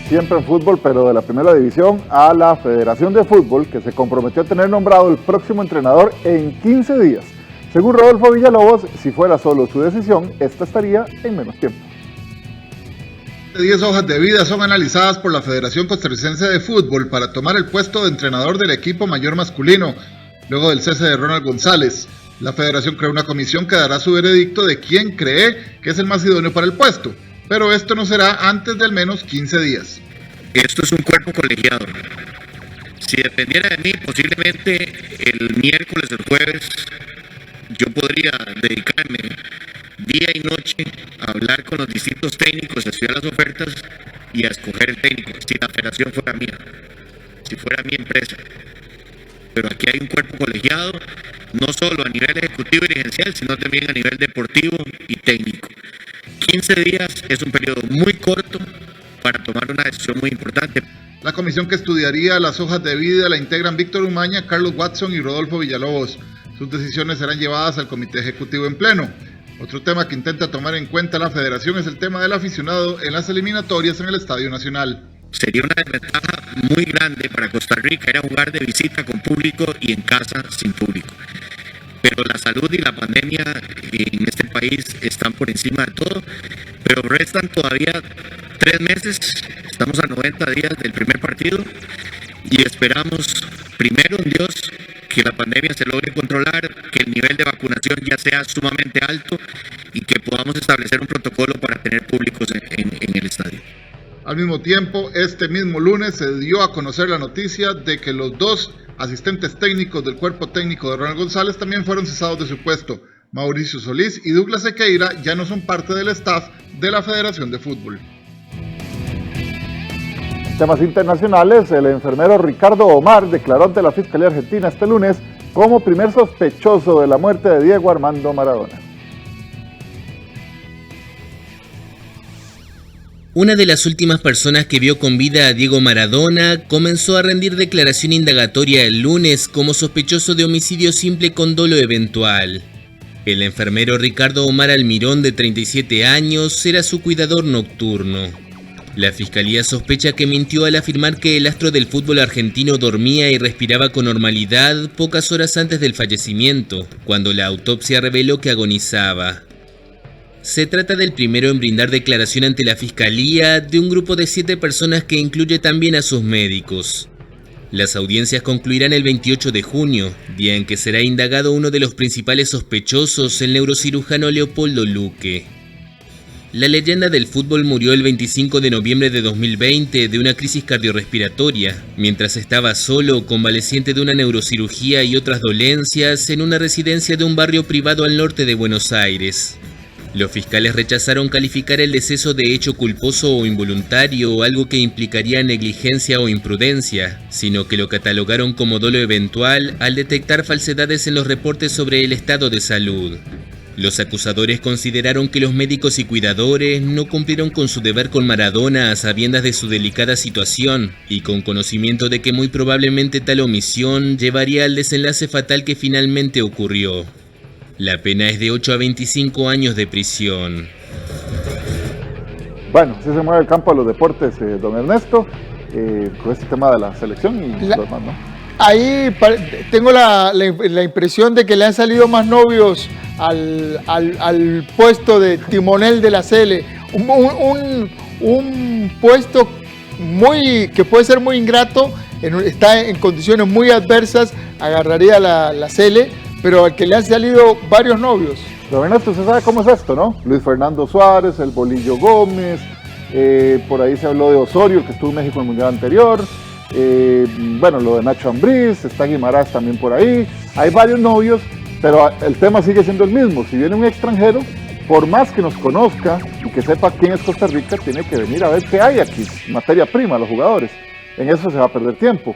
[SPEAKER 28] Siempre en fútbol, pero de la primera división, a la Federación de Fútbol, que se comprometió a tener nombrado el próximo entrenador en 15 días. Según Rodolfo Villalobos, si fuera solo su decisión, esta estaría en menos tiempo.
[SPEAKER 1] 10 hojas de vida son analizadas por la Federación Costarricense de Fútbol para tomar el puesto de entrenador del equipo mayor masculino, luego del cese de Ronald González. La Federación creó una comisión que dará su veredicto de quién cree que es el más idóneo para el puesto, pero esto no será antes de al menos 15 días.
[SPEAKER 5] Esto es un cuerpo colegiado. Si dependiera de mí, posiblemente el miércoles o el jueves, yo podría dedicarme día y noche a hablar con los distintos técnicos, a estudiar las ofertas y a escoger el técnico, si la federación fuera mía, si fuera mi empresa. Pero aquí hay un cuerpo colegiado, no solo a nivel ejecutivo y dirigencial, sino también a nivel deportivo y técnico. 15 días es un periodo muy corto para tomar una decisión muy importante.
[SPEAKER 1] La comisión que estudiaría las hojas de vida la integran Víctor Umaña, Carlos Watson y Rodolfo Villalobos. Sus decisiones serán llevadas al comité ejecutivo en pleno. Otro tema que intenta tomar en cuenta la federación es el tema del aficionado en las eliminatorias en el Estadio Nacional.
[SPEAKER 5] Sería una desventaja muy grande para Costa Rica ir a jugar de visita con público y en casa sin público. Pero la salud y la pandemia en este país están por encima de todo, pero restan todavía 3 meses, estamos a 90 días del primer partido y esperamos primero en Dios que la pandemia se logre controlar, que el nivel de vacunación ya sea sumamente alto y que podamos establecer un protocolo para tener públicos en el estadio.
[SPEAKER 1] Al mismo tiempo, este mismo lunes se dio a conocer la noticia de que los 2 asistentes técnicos del cuerpo técnico de Ronald González también fueron cesados de su puesto. Mauricio Solís y Douglas Sequeira ya no son parte del staff de la Federación de Fútbol.
[SPEAKER 28] Temas internacionales, el enfermero Ricardo Omar declaró ante la Fiscalía Argentina este lunes como primer sospechoso de la muerte de Diego Armando Maradona.
[SPEAKER 6] Una de las últimas personas que vio con vida a Diego Maradona comenzó a rendir declaración indagatoria el lunes como sospechoso de homicidio simple con dolo eventual. El enfermero Ricardo Omar Almirón, de 37 años, era su cuidador nocturno. La fiscalía sospecha que mintió al afirmar que el astro del fútbol argentino dormía y respiraba con normalidad pocas horas antes del fallecimiento, cuando la autopsia reveló que agonizaba. Se trata del primero en brindar declaración ante la fiscalía de un grupo de 7 personas que incluye también a sus médicos. Las audiencias concluirán el 28 de junio, día en que será indagado uno de los principales sospechosos, el neurocirujano Leopoldo Luque. La leyenda del fútbol murió el 25 de noviembre de 2020 de una crisis cardiorrespiratoria, mientras estaba solo, convaleciente de una neurocirugía y otras dolencias, en una residencia de un barrio privado al norte de Buenos Aires. Los fiscales rechazaron calificar el deceso de hecho culposo o involuntario, algo que implicaría negligencia o imprudencia, sino que lo catalogaron como dolo eventual al detectar falsedades en los reportes sobre el estado de salud. Los acusadores consideraron que los médicos y cuidadores no cumplieron con su deber con Maradona a sabiendas de su delicada situación y con conocimiento de que muy probablemente tal omisión llevaría al desenlace fatal que finalmente ocurrió. La pena es de 8 a 25 años de prisión.
[SPEAKER 28] Bueno, así se mueve el campo de los deportes, don Ernesto, con este tema de la selección y los demás, ¿no?
[SPEAKER 1] Ahí tengo la impresión de que le han salido más novios al puesto de timonel de la Sele, un puesto que puede ser muy ingrato, está en condiciones muy adversas, agarraría la Sele, pero al que le han salido varios novios.
[SPEAKER 28] Don Ernesto, usted sabe cómo es esto, ¿no? Luis Fernando Suárez, el Bolillo Gómez, por ahí se habló de Osorio, el que estuvo en México en el Mundial anterior, bueno, lo de Nacho Ambriz, está Guimarães también por ahí, hay varios novios, pero el tema sigue siendo el mismo. Si viene un extranjero, por más que nos conozca y que sepa quién es Costa Rica, tiene que venir a ver qué hay aquí, materia prima, los jugadores. En eso se va a perder tiempo.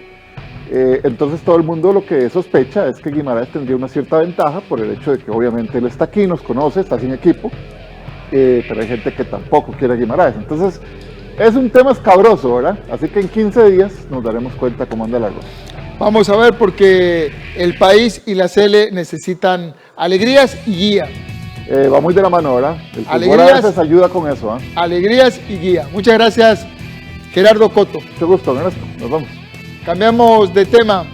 [SPEAKER 28] Entonces todo el mundo lo que sospecha es que Guimarães tendría una cierta ventaja por el hecho de que obviamente él está aquí, nos conoce, está sin equipo, pero hay gente que tampoco quiere a Guimarães. Entonces es un tema escabroso, ¿verdad? Así que en 15 días nos daremos cuenta cómo anda la cosa.
[SPEAKER 1] Vamos a ver, porque el país y la Sele necesitan alegrías y guía.
[SPEAKER 28] Va muy de la mano, ¿verdad? El fútbol a veces ayuda con eso.
[SPEAKER 1] Alegrías y guía. Muchas gracias, Gerardo Coto.
[SPEAKER 28] Mucho gusto, Ernesto. Nos vamos.
[SPEAKER 1] Cambiamos de tema.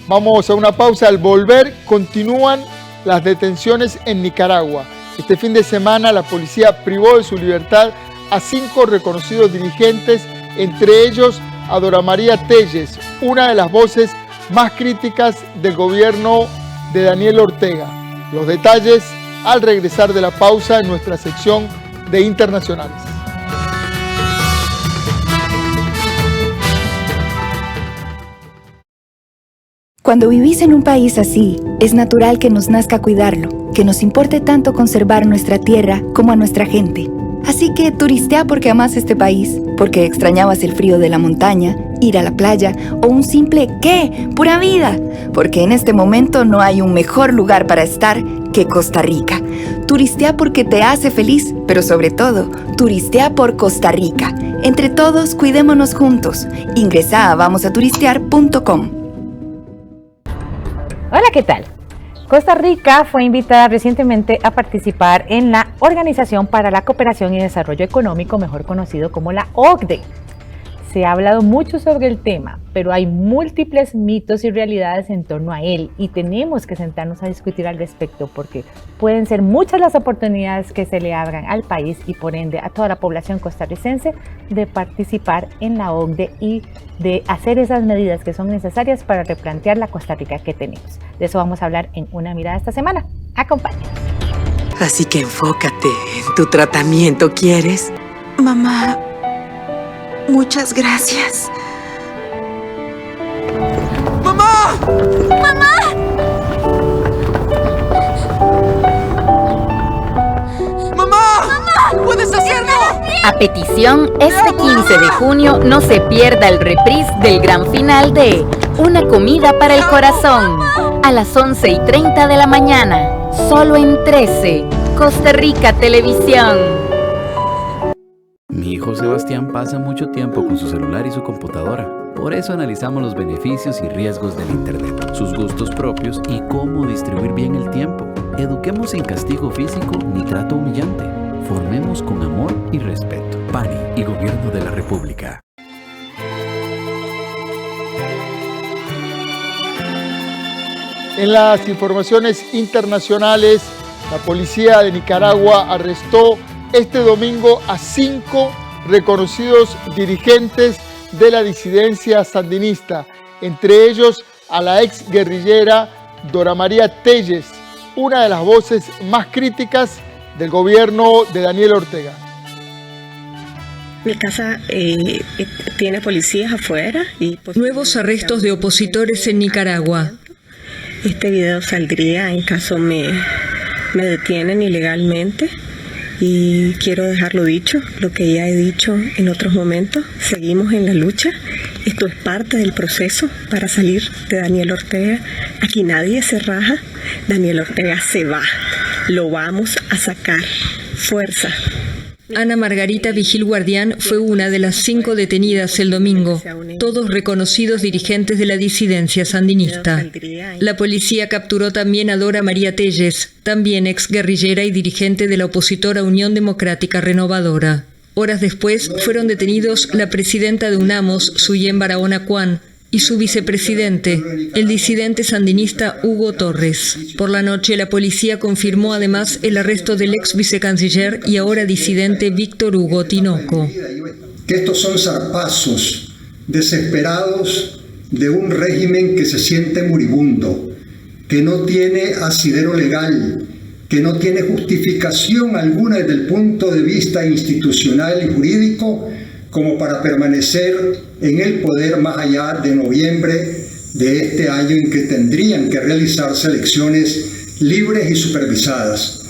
[SPEAKER 1] Vamos a una pausa. Al volver, continúan las detenciones en Nicaragua. Este fin de semana, la policía privó de su libertad a 5 reconocidos dirigentes, entre ellos a Dora María Telles, una de las voces más críticas del gobierno de Daniel Ortega. Los detalles al regresar de la pausa en nuestra sección de internacionales.
[SPEAKER 7] Cuando vivís en un país así, es natural que nos nazca cuidarlo, que nos importe tanto conservar nuestra tierra como a nuestra gente. Así que turistea porque amás este país, porque extrañabas el frío de la montaña, ir a la playa o un simple ¡qué! ¡Pura vida! Porque en este momento no hay un mejor lugar para estar que Costa Rica. Turistea porque te hace feliz, pero sobre todo, turistea por Costa Rica. Entre todos, cuidémonos juntos. Ingresa a vamosaturistear.com.
[SPEAKER 8] Hola, ¿qué tal? Costa Rica fue invitada recientemente a participar en la Organización para la Cooperación y Desarrollo Económico, mejor conocido como la OCDE. Se ha hablado mucho sobre el tema, pero hay múltiples mitos y realidades en torno a él y tenemos que sentarnos a discutir al respecto porque pueden ser muchas las oportunidades que se le abran al país y por ende a toda la población costarricense de participar en la OCDE y de hacer esas medidas que son necesarias para replantear la Costa Rica que tenemos. De eso vamos a hablar en Una Mirada esta semana. Acompáñanos.
[SPEAKER 9] Así que enfócate en tu tratamiento, ¿quieres?
[SPEAKER 10] Mamá, muchas gracias. ¡Mamá! ¡Mamá! ¡Mamá! ¡Puedes hacerlo!
[SPEAKER 15] A petición, este 15 de junio no se pierda el reprise del gran final de Una comida para el corazón, a las 11:30 de la mañana, solo en 13, Costa Rica Televisión.
[SPEAKER 3] Mi hijo Sebastián pasa mucho tiempo con su celular y su computadora. Por eso analizamos los beneficios y riesgos del Internet, sus gustos propios y cómo distribuir bien el tiempo. Eduquemos sin castigo físico ni trato humillante. Formemos con amor y respeto. PANI y Gobierno de la República.
[SPEAKER 1] En las informaciones internacionales, la policía de Nicaragua arrestó este domingo a 5 reconocidos dirigentes de la disidencia sandinista, entre ellos a la ex guerrillera Dora María Telles, una de las voces más críticas del gobierno de Daniel Ortega.
[SPEAKER 11] Mi casa tiene policías afuera.
[SPEAKER 21] Nuevos arrestos de opositores en Nicaragua.
[SPEAKER 11] Este video saldría en caso me detienen ilegalmente. Y quiero dejarlo dicho, lo que ya he dicho en otros momentos. Seguimos en la lucha. Esto es parte del proceso para salir de Daniel Ortega. Aquí nadie se raja. Daniel Ortega se va. Lo vamos a sacar. Fuerza.
[SPEAKER 21] Ana Margarita Vigil Guardián fue una de las 5 detenidas el domingo, todos reconocidos dirigentes de la disidencia sandinista. La policía capturó también a Dora María Telles, también exguerrillera y dirigente de la opositora Unión Democrática Renovadora. Horas después fueron detenidos la presidenta de UNAMOS, Suyen Barahona Cuán, y su vicepresidente, el disidente sandinista Hugo Torres. Por la noche, la policía confirmó además el arresto del ex vicecanciller y ahora disidente Víctor Hugo Tinoco.
[SPEAKER 12] Que estos son zarpazos desesperados de un régimen que se siente moribundo,
[SPEAKER 4] que no tiene asidero legal, que no tiene justificación alguna desde el punto de vista institucional y jurídico como para permanecer en el poder más allá de noviembre de este año, en que tendrían que realizarse elecciones libres y supervisadas.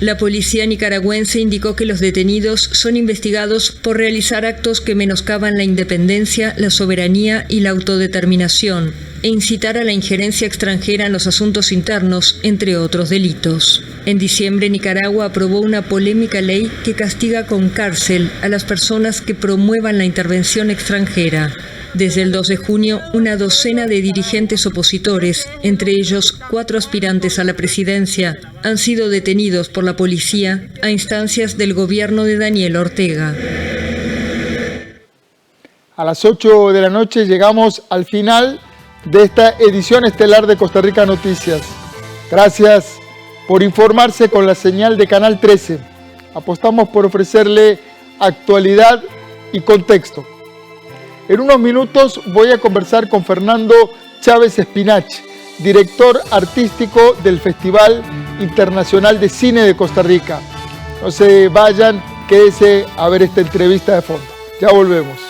[SPEAKER 12] La policía nicaragüense indicó que los detenidos son investigados por realizar actos que menoscaban la independencia, la soberanía y la autodeterminación, e incitar a la injerencia extranjera en los asuntos internos, entre otros delitos. En diciembre, Nicaragua aprobó una polémica ley que castiga con cárcel a las personas que promuevan la intervención extranjera. Desde el 2 de junio, una docena de dirigentes opositores, entre ellos 4 aspirantes a la presidencia, han sido detenidos por la policía a instancias del gobierno de Daniel Ortega.
[SPEAKER 1] A las 8 de la noche llegamos al final de esta edición estelar de Costa Rica Noticias. Gracias por informarse con la señal de Canal 13. Apostamos por ofrecerle actualidad y contexto. En unos minutos voy a conversar con Fernando Chávez Espinach, director artístico del Festival Internacional de Cine de Costa Rica. No se vayan, quédense a ver esta entrevista de fondo. Ya volvemos.